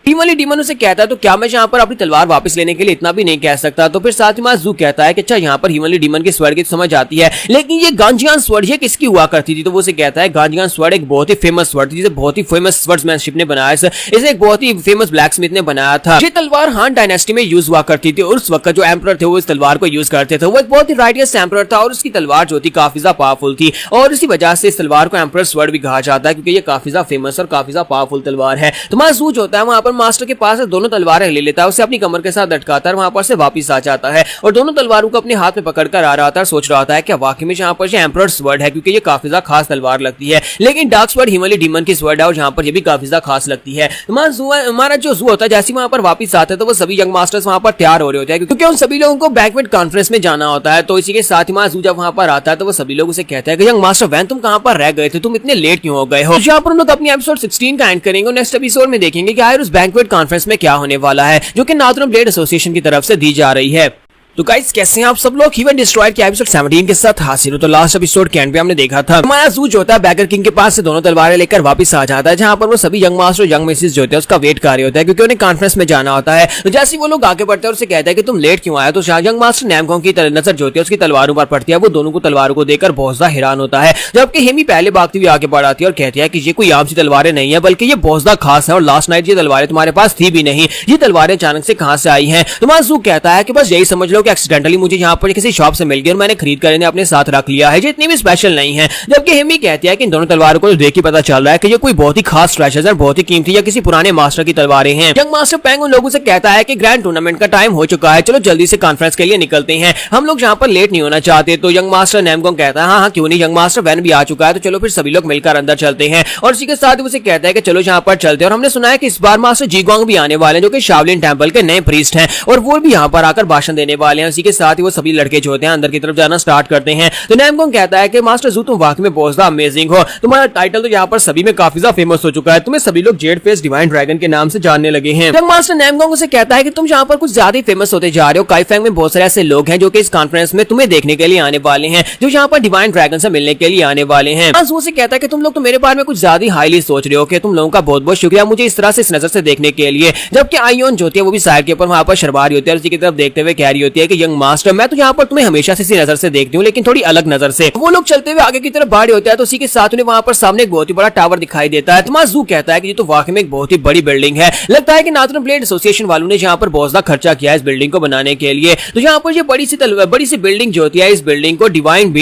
हिमालय डीमन उसे कहता है तो क्या मैं यहाँ पर अपनी तलवार वापस लेने के लिए इतना भी नहीं कह सकता। तो फिर साथ ही माजू कहता है कि अच्छा यहाँ पर हिमालय डीमन के स्वर्ड की समझ आती है, लेकिन ये गांजियान स्वर्ड ये किसकी हुआ करती थी। तो वो उसे कहता है गांजियान स्वर्ड एक बहुत ही फेमस स्वर्ड थी, जिसे बहुत ही फेमस स्वर्ड्समैनशिप ने बनाया, इसे एक बहुत ही फेमस ब्लैकस्मिथ ने बनाया था। ये तलवार हान डायनेस्टी में यूज हुआ करती थी और उस वक्त जो एम्परर थे वो इस तलवार को यूज करते थे। वो एक बहुत ही राइटियस एम्परर था और उसकी तलवार जो थी काफी ज्यादा पावरफुल थी और इसी वजह से इस तलवार को एम्परर स्वर्ड भी कहा जाता है, क्योंकि ये काफी ज्यादा फेमस और काफी ज्यादा पावरफुल तलवार है। तो माजू होता है वहां पर मास्टर के पास दोनों तलवारें ले लेता है, उसे अपनी कमर के साथ लटकाता है, वहां पर से वापस आ जाता है और दोनों तलवारों को अपने हाथ में पकड़कर आ रहा था। सोच रहा था कि वाकई में यहाँ पर एम्परर स्वर्ड है, क्योंकि ये काफी ज्यादा खास तलवार लगती है, लेकिन डार्क स्वर्ड हिमालय डीमन की स्वर्ड है और यहाँ पर ये भी काफी ज्यादा खास लगती है। हमारा जो जू होता है जैसे वहां पर वापस आता है तो वो सभी यंग मास्टर्स वहां पर तैयार हो रहे होते हैं, क्योंकि उन सभी लोगों को बैंक्वेट कॉन्फ्रेंस में जाना होता है। तो इसी के साथ ही जू जब वहां पर आता है तो वो सभी लोग उसे कहते हैं कि यंग मास्टर वैन तुम कहां पर रह गए थे, तुम इतने लेट क्यों हो गए हो। यहाँ पर हम लोग अपनी एपिसोड 16 का एंड करेंगे और नेक्स्ट एपिसोड में देखेंगे कि आखिर उस बैंक्वेट कॉन्फ्रेंस में क्या होने वाला है, जो कि नॉर्दर्न ब्लेड एसोसिएशन की तरफ से दी जा रही है। तो गाइस कैसे हैं आप सब लोग। हीवन डिस्ट्रॉयर के एपिसोड 17 के साथ हासिल हो। तो लास्ट एपिसोड के एंड पे हमने देखा था हमारा जू जो होता है बैगर किंग के पास से दोनों तलवारें लेकर वापस आ जाता है, जहां पर वो सभी यंग मास्टर यंग मिसेस जो होते हैं उसका वेट कर रहे होता है, क्योंकि उन्हें कॉन्फ्रेंस में जाना होता है। तो जैसे वो लोग आगे बढ़ते हैं और उसे कहते हैं कि तुम लेट क्यों आया, तो यंग मास्टर नैमगोंग की नजर जो होती है उसकी तलवारों पर पड़ती है। वो दोनों को तलवारों को देखकर बहुत ज्यादा हैरान होता है, जबकि हेमी पहले भागती हुई आगे बढ़ आती है और कहती है कि ये कोई आम सी तलवारें नहीं है, बल्कि ये बहुत ज्यादा खास है और लास्ट नाइट ये तलवारें तुम्हारे पास थी भी नहीं, ये तलवारें अचानक से कहां से आई हैं। तुम्हारा जू कहता है कि बस यही समझ लो कि एक्सीडेंटली मुझे यहाँ पर किसी शॉप से मिल गई और मैंने खरीद कर इन्हें अपने साथ रख लिया है, जो इतनी भी स्पेशल नहीं है। जबकि हेमी कहती है कि इन दोनों तलवारों को देख के पता चल रहा है कि ये कोई बहुत ही खास ट्रेजर है, बहुत ही कीमती या किसी पुराने मास्टर की तलवारें हैं। यंग मास्टर पेंग उन लोगों से कहता है कि ग्रैंड टूर्नामेंट का टाइम हो चुका है, चलो जल्दी से कॉन्फ्रेंस के लिए निकलते हैं, हम लोग यहाँ पर लेट नहीं होना चाहते। तो यंग मास्टर नैमगोंग कहता है हाँ क्यों नहीं, यंग मास्टर वैन भी आ चुका है, तो चलो फिर सभी लोग मिलकर अंदर चलते हैं। और इसी के साथ उसे कहता है कि चलो यहाँ पर चलते हैं। और हमने सुना है कि इस बार मास्टर जीगोंग भी आने वाले हैं, जो कि शाओलिन टेंपल के नए प्रीस्ट हैं, और वो भी यहाँ पर आकर भाषण देने वाले हैं। इसी के साथ ही वो सभी लड़के जो होते हैं अंदर की तरफ जाना स्टार्ट करते हैं। तो नैमगोंग कहता है कि मास्टर जू तुम वाकई में बहुत ज्यादा अमेजिंग हो, तुम्हारा टाइटल तो यहाँ पर सभी में काफी ज्यादा फेमस हो चुका है, तुम्हें सभी लोग जेड फेस डिवाइन ड्रैगन के नाम से जानने लगे हैं। जब मास्टर नैमगोंग उसे कहता है कि तुम यहाँ पर कुछ ज्यादा ही फेमस होते जा रहे हो, काइफेंग में बहुत सारे ऐसे लोग हैं जो कि इस कॉन्फ्रेंस में तुम्हें देखने के लिए आने वाले हैं, जो यहाँ पर डिवाइन ड्रैगन से मिलने के लिए आने वाले हैं। जू से कहता है कि तुम लोग तो मेरे बारे में कुछ ज्यादा ही हाईली सोच रहे हो, कि तुम लोगों का बहुत बहुत शुक्रिया मुझे इस तरह से इस नजर से देखने के लिए। जबकि आयोन जो होती है वो भी साइड के ऊपर वहां पर शर्मा रही होती है, उसी की तरफ देखते हुए कह रही होती है कि यंग मास्टर मैं तो यहाँ पर तुम्हें हमेशा से इसी नजर से देखती हूँ, लेकिन थोड़ी अलग नजर से। वो लोग चलते हुए आगे की तरफ बढ़ होते हैं, तो उसी के साथ उन्हें वहां पर सामने एक बहुत ही बड़ा टावर दिखाई देता है। तुम्हारा जू कहता है कि ये तो वाकई में एक बहुत ही बड़ी बिल्डिंग है, लगता है कि नॉर्दर्न ब्लेड एसोसिएशन वालों ने यहाँ पर बहुत ज्यादा खर्चा किया है इस बिल्डिंग को बनाने के लिए। तो यहाँ पर ये बड़ी सी बिल्डिंग जो होती है, इस बिल्डिंग को डिवाइन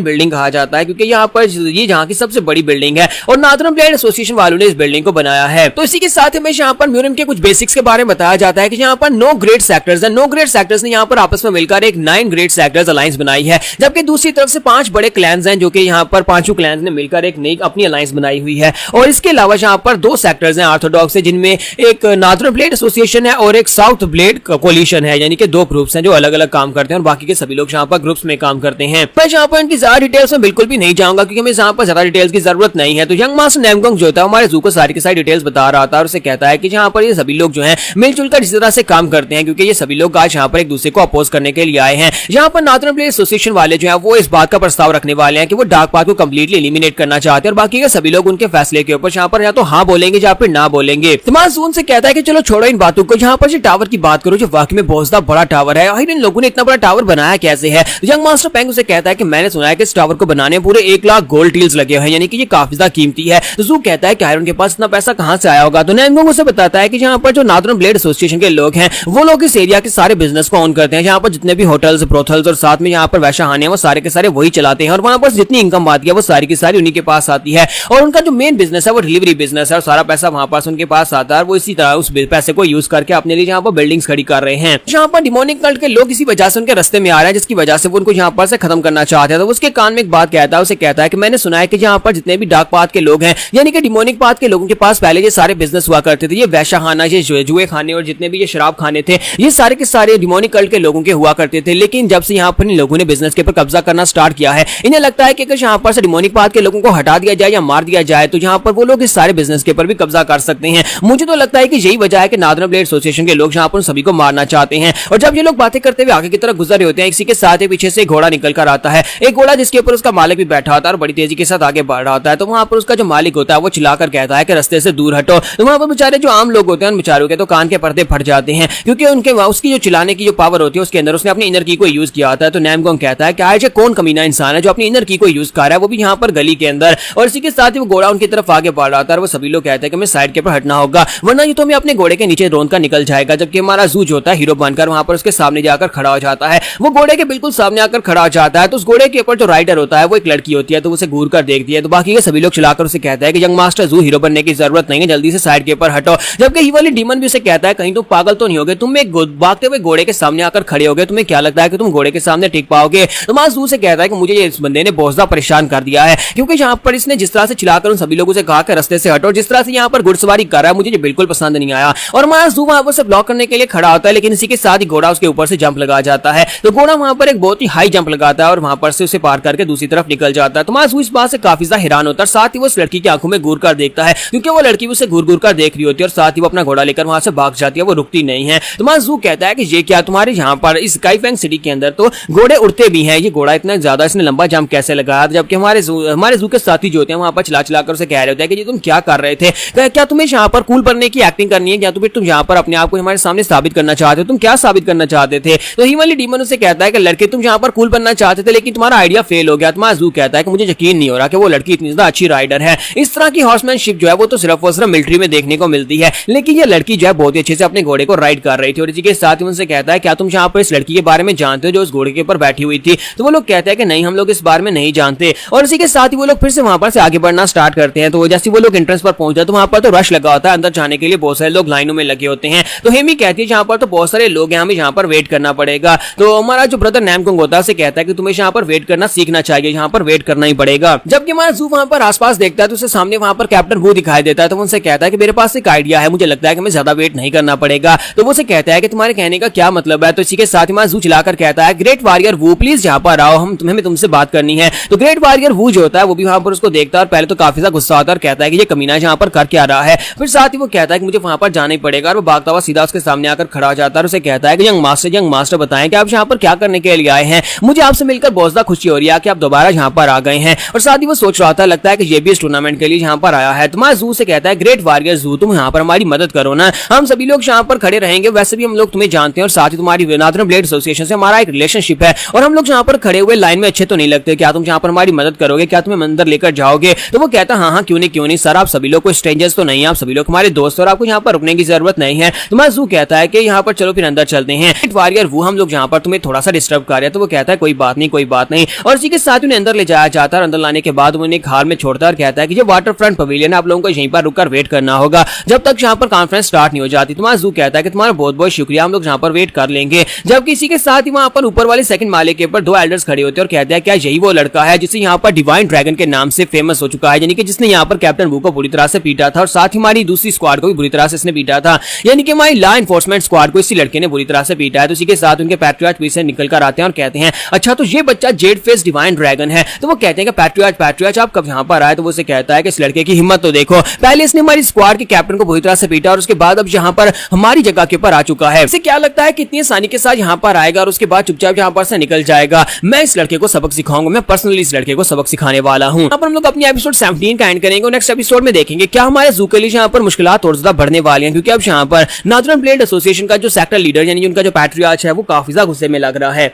बिल्डिंग कहा जाता है, क्योंकि यहाँ पर ये जहाँ की सबसे बड़ी बिल्डिंग है और नॉर्दर्न ब्लेड एसोसिएशन वालों ने इस बिल्डिंग को बनाया है। तो इसी के साथ हमें यहाँ पर म्यूरियम के कुछ बेसिक्स के बारे में बताया जाता है कि यहाँ पर 9 ग्रेट सेक्टर्स है, 9 ग्रेट सेक्टर्स ने यहाँ पर आपस में मिलकर एक 9 ग्रेट सेक्टर्स अलायंस बनाई है, जबकि दूसरी तरफ से 5 बड़े क्लैंस हैं, जो कि यहाँ पर पांचों क्लैंस ने मिलकर एक नई अपनी अलायंस बनाई हुई है। और इसके अलावा यहाँ पर 2 सेक्टर्स हैं ऑर्थोडॉक्स है, जिनमें एक नॉर्दर्न ब्लेड एसोसिएशन है और एक साउथ ब्लेड कोलिशन है, यानी कि 2 ग्रुप्स हैं जो अलग अलग काम करते हैं और बाकी के सभी लोग यहाँ पर ग्रुप्स में काम करते हैं। मैं यहाँ पर इनकी ज्यादा डिटेल्स में बिल्कुल भी नहीं जाऊंगा, क्योंकि हमें यहाँ पर ज्यादा डिटेल्स की जरूरत नहीं है। तो यंग मास्टर नैमगोंग जो होता है हमारे जू को सारी की सारी डिटेल्स बता रहा था और उसे कहता है कि यहाँ पर ये सभी लोग जो है मिलजुल कर इस तरह से काम करते हैं, क्योंकि ये सभी लोग आज यहाँ पर एक दूसरे को अपोज करने के लिए आए हैं। यहाँ पर नॉर्दर्न ब्लेड एसोसिएशन वाले जो है वो इस बात का प्रस्ताव रखने वाले हैं कि वो डार्क पाथ को कंप्लीटली एलिमिनेट करना चाहते हैं, और बाकी के सभी लोग उनके फैसले के ऊपर यहाँ पर या तो हाँ बोलेंगे या फिर ना बोलेंगे। तुम्हारा जून से कहता है कि चलो छोड़ो इन बातों को, यहाँ पर जो टावर की बात करो जो वाकई में बहुत ज्यादा बड़ा टावर है, आखिर इन लोगों ने इतना बड़ा टावर बनाया कैसे है। यंग मास्टर पेंग उसे कहता है कि मैंने सुना है कि इस टावर को बनाने पूरे 1 लाख गोल्ड टील्स लगे हैं, यानी कि ये काफी ज्यादा कीमती है। तो जू कहता है कि आयरन के पास इतना पैसा कहां से आया होगा। तो नैमगोंग उसे बताता है कि यहाँ पर जो नॉर्दर्न ब्लेड एसोसिएशन के लोग हैं वो लोग इस एरिया के सारे बिजनेस को ऑन करते हैं, यहाँ पर जितने भी होटल्स ब्रोथल्स और साथ में यहाँ पर वैशाखाने वो सारे के सारे वही चलाते हैं, और वहां पर जितनी इनकम आती है वो सारी की सारी उन्हीं के पास आती है। और उनका जो मेन बिजनेस है वो डिलीवरी बिजनेस है, और सारा पैसा वहां पर उनके पास आता है। वो इसी तरह उस पैसे को यूज करके अपने लिए यहाँ पर बिल्डिंग्स खड़ी कर रहे हैं। यहाँ पर डिमोनिक कल्ट के लोग इसी वजह से उनके रास्ते में आ रहे हैं, जिसकी वजह से वो उनको यहाँ पर से खत्म करना चाहते हैं। तो उसके कान में एक बात कहता है, उसे कहता है कि मैंने सुना है कि यहाँ पर जितने भी डार्क पाथ के लोग हैं, यानी कि डिमोनिक पाथ के लोगों के पास पहले ये सारे बिजनेस हुआ करते थे, ये वैशाखाना, ये जुए खाने और जितने भी ये शराब खाने थे, ये सारे के सारे डिमोनिक कल्ट के लोगों के हुआ करते थे। लेकिन जब से यहाँ पर इन लोगों ने बिजनेस के ऊपर कब्जा करना स्टार्ट किया है, इन्हें लगता है कि अगर यहाँ पर से डिमोनिक पाथ के लोगों को हटा दिया जाए या मार दिया जाए तो यहाँ पर वो लोग इस सारे बिजनेस के ऊपर भी कब्जा कर सकते हैं। मुझे तो लगता है कि यही वजह है कि नॉर्दर्न ब्लेड एसोसिएशन के लोग यहाँ पर सभी को मारना चाहते हैं। और जब ये लोग बातें करते हुए आगे की तरफ गुजर रहे होते हैं, इसी के साथ ही पीछे से एक घोड़ा निकल कर आता है, एक घोड़ा जिसके ऊपर उसका मालिक भी बैठा होता है और बड़ी तेजी के साथ आगे बढ़ रहा होता है। तो वहां पर उसका जो मालिक होता है वो चिल्लाकर कहता है कि रास्ते से दूर हटो। तो वहां पर बेचारे जो आम लोग होते हैं उन बेचारों के तो कान के पर्दे फट जाते हैं, क्योंकि उनके उसकी जो चिल्लाने की जो पावर होती है उसके अंदर उसने अपनी इनर की को यूज किया होता है। तो नैमगोंग कहता है कि आज कौन कमीना इंसान है जो अपनी इनर की को यूज कर रहा है, वो भी यहाँ पर गली के अंदर, और इसी के साथ ही वो घोड़ा उनकी तरफ आगे बढ़ रहा था और वो सभी लोग कहते हैं कि हमें साइड के ऊपर हटना होगा वरना ये तो हमें अपने घोड़े के नीचे रोन का निकल जाएगा। जबकि हमारा जू जो होता है हीरो बनकर वहां पर उसके सामने जाकर खड़ा हो जाता है। वो घोड़े के बिल्कुल सामने आकर खड़ा हो जाता है। तो उस घोड़े के ऊपर जो राइडर होता है वो एक लड़की होती है, तो उसे घूर कर देखती है। तो बाकी के सभी लोग चलाकर उसे कहता है कि यंग मास्टर जू हीरो बनने की जरूरत नहीं है, जल्दी से साइड के ऊपर हटो। जबकि ये वाली डीमन भी उसे कहता है कहीं तुम पागल तो नहीं होगे, तुम एक भागते हुए घोड़े के सामने आकर खड़े हो गए, तुम्हें क्या लगता है कि तुम घोड़े के सामने टिक पाओगे। तो मां जू से कहता है कि मुझे इस बंदे ने बहुत ज्यादा परेशान कर दिया है, क्योंकि यहाँ पर इसने जिस तरह से चिल्लाकर उन सभी लोगों से कहा कि रास्ते से हटो, जिस तरह से यहाँ पर घुड़सवारी कर रहा है मुझे बिल्कुल पसंद नहीं आया। और मां जू वहां पर से ब्लॉक करने के लिए खड़ा होता है, लेकिन इसी के साथ ही घोड़ा उसके ऊपर से जंप लगा जाता है। तो घोड़ा वहां पर एक बहुत ही हाई जंप लगाता है और वहां पर से उसे पार करके दूसरी तरफ निकल जाता है। तो मां जू इस बात से काफी ज्यादा हैरान होता है, साथ ही वो उस लड़की की आंखों में घूर कर देखता है, क्योंकि वो लड़की उसे घूर घूर कर देख रही होती है और साथ ही वो अपना घोड़ा लेकर वहां से भाग जाती है, वो रुकती नहीं है। तो मां जू कहता है कि ये क्या तुम्हारे यहाँ पर इस काइफेंग सिटी के अंदर तो घोड़े उड़ते भी हैं, ये घोड़ा इतना ज्यादा इसने लंबा जंप कैसे लगाया। जबकि हमारे जू के साथी जो होते हैं वहां पर चला चला कर उसे कह रहे होते हैं कि ये तुम क्या कर रहे थे, क्या तुम्हें यहाँ पर कूल बनने की एक्टिंग करनी है, क्या तुम यहाँ पर अपने आप को हमारे सामने साबित करना चाहते हो, तुम क्या साबित करना चाहते थे। तो ही वाली डीमन उसे कहता है कि लड़के तुम यहाँ पर कूल बनना चाहते थे लेकिन तुम्हारा आइडिया फेल हो गया। तो जू कहता है कि मुझे यकीन नहीं हो रहा कि वो लड़की इतनी ज्यादा अच्छी राइडर है। इस तरह की हॉर्समैनशिप जो है वो तो सिर्फ और सिर्फ मिलिट्री में देखने को मिलती है, लेकिन ये लड़की जो है बहुत ही अच्छे से अपने घोड़े को राइड कर रही थी। और इसी के साथ ही उनसे कहता है क्या तुम यहाँ पर इस लड़की के बारे में जानते हो जो उस घोड़े के ऊपर बैठी हुई थी। तो वो लोग कहते हैं कि नहीं, हम लोग इस बारे में नहीं जानते। और इसी के साथ ही वो लोग फिर से वहां पर से आगे बढ़ना स्टार्ट करते हैं। तो जैसे वो लोग एंट्रेंस पर पहुंचते हैं तो वहां पर तो रश लगा होता है, अंदर जाने के लिए बहुत सारे लोग लाइनों में लगे होते हैं। तो हेमी कहती है यहाँ पर तो बहुत सारे लोग हैं, हमें यहाँ पर वेट करना पड़ेगा। तो हमारा जो ब्रदर नैमगोंग होता है उसे कहता है कि तुम्हें यहाँ पर वेट करना सीखना चाहिए, यहाँ पर वेट करना ही पड़ेगा। जबकि हमारा जू वहां पर आसपास देखता है तो उसे सामने वहां पर कैप्टन वो दिखाई देता है। तो उनसे कहता है कि मेरे पास एक आइडिया है, मुझे लगता है कि हमें ज्यादा वेट नहीं करना पड़ेगा। तो वो उसे कहता है कि तुम्हारे कहने का क्या मतलब है। तो इसी के साथ ही हमारा जू चिल्लाकर कहता है ग्रेट वॉरियर वू प्लीज यहाँ पर आओ, हमें तुमसे बात करनी है। तो ग्रेट वॉरियर वू जो होता है वो भी वहां पर उसको देखता है और पहले तो काफी ज्यादा गुस्सा आता है और कहता है कि ये कमीना यहाँ पर कर क्या रहा है। फिर साथ ही वो कहता है कि मुझे वहां पर जाना ही पड़ेगा और वो भागता हुआ सीधा उसके सामने आकर खड़ा हो जाता है और उसे कहता है कि यंग मास्टर बताएं कि आप यहाँ पर क्या करने के लिए आए हैं। मुझे आपसे मिलकर बहुत ज्यादा खुशी हो रही है कि आप दोबारा यहाँ पर आ गए हैं। और साथ ही वो सोच रहा था लगता है कि ये भी इस टूर्नामेंट के लिए यहाँ पर आया है। तुम्हारा जू से कहता है ग्रेट वॉरियर जू तुम यहाँ पर हमारी मदद करो ना, हम सभी लोग यहाँ पर खड़े रहेंगे, वैसे भी हम लोग तुम्हें जानते हैं और साथ ही तुम्हारी नादरन ब्लेड एसोसिएशन से हमारा एक रिलेशनशिप है और हम लोग यहाँ पर खड़े हुए लाइन में अच्छे तो नहीं लगते, क्या तुम यहाँ पर हमारी मदद करोगे, क्या तुम्हें मंदिर लेकर जाओगे। तो वो कहता हाँ क्यों नहीं सर, आप सभी लोग कोई स्ट्रेंजर्स तो नहीं है, आप सभी लोग हमारे दोस्त और आपको यहाँ पर रुकने की जरूरत नहीं है। तुम्हारा जू कहता है कि यहाँ पर चलो फिर अंदर चलते हैं, वॉरियर वो हम लोग यहाँ पर तुम्हें थोड़ा सा डिस्टर्ब कर रहे हैं। तो वो कहता है कोई बात नहीं। और इसी के साथ उन्हें अंदर ले जाया जाता है और अंदर लाने के बाद उन्हें एक हाल में छोड़ता है और कहता है कि ये वाटर फ्रंट पवेलियन है, आप लोगों को यहीं पर रुककर वेट करना होगा जब तक यहाँ पर कॉन्फ्रेंस स्टार्ट नहीं हो जाती। तुम्हारा जू कहता है कि तुम्हारा बहुत बहुत शुक्रिया, हम लोग यहाँ पर वेट कर लेंगे। जबकि इसी के साथ ही वहां पर ऊपर वाले सेकंड माले के ऊपर दो एल्डर्स खड़े होते हैं और कहते हैं क्या यही वो लड़का है जिसे यहाँ पर डिवाइन ड्रैगन के नाम से फेमस हो चुका है, यानी कि जिसने यहाँ पर कैप्टन वू को बुरी तरह से पीटा था और साथ ही हमारी दूसरी स्क्वाड को भी बुरी तरह से इसने पीटा था, यानी कि हमारी लॉ एनफोर्समेंट स्क्वाड को इसी लड़के ने बुरी तरह से पीटा है। तो इसी के साथ उनके पैट्रियट पीछे निकल कर आते हैं और कहते हैं अच्छा तो ये बच्चा जेड फेस डिवाइन ड्रैगन है। तो वो कहते हैं कि पैट्रियट आप कब यहाँ पर आए। तो वो कहता है कि इस लड़के की हिम्मत तो देखो, पहले इसने हमारी स्क्वाड के कैप्टन को बुरी तरह से पीटा और उसके बाद अब यहाँ पर हमारी जगह के ऊपर आ चुका है। इसे क्या लगता है कि इतनी आसानी के साथ यहाँ पर आएगा और उसके बाद चुपचाप यहाँ पर से निकल जाएगा। मैं इस लड़के को सबक सिखाऊंगा, मैं पर्सनली इस लड़के को सबक सिखाने वाला हूँ। यहाँ पर हम लोग अपनी एपिसोड 17 का एंड करेंगे। नेक्स्ट एपिसोड में देखेंगे क्या हमारे जू के लिए यहाँ पर मुश्किलात और ज्यादा बढ़ने वाली हैं, क्योंकि अब यहाँ पर नादरन ब्लेड एसोसिएशन का जो सेक्टर लीडर यानी उनका जो पैट्रियार्च है वो काफी ज्यादा गुस्से में लग रहा है।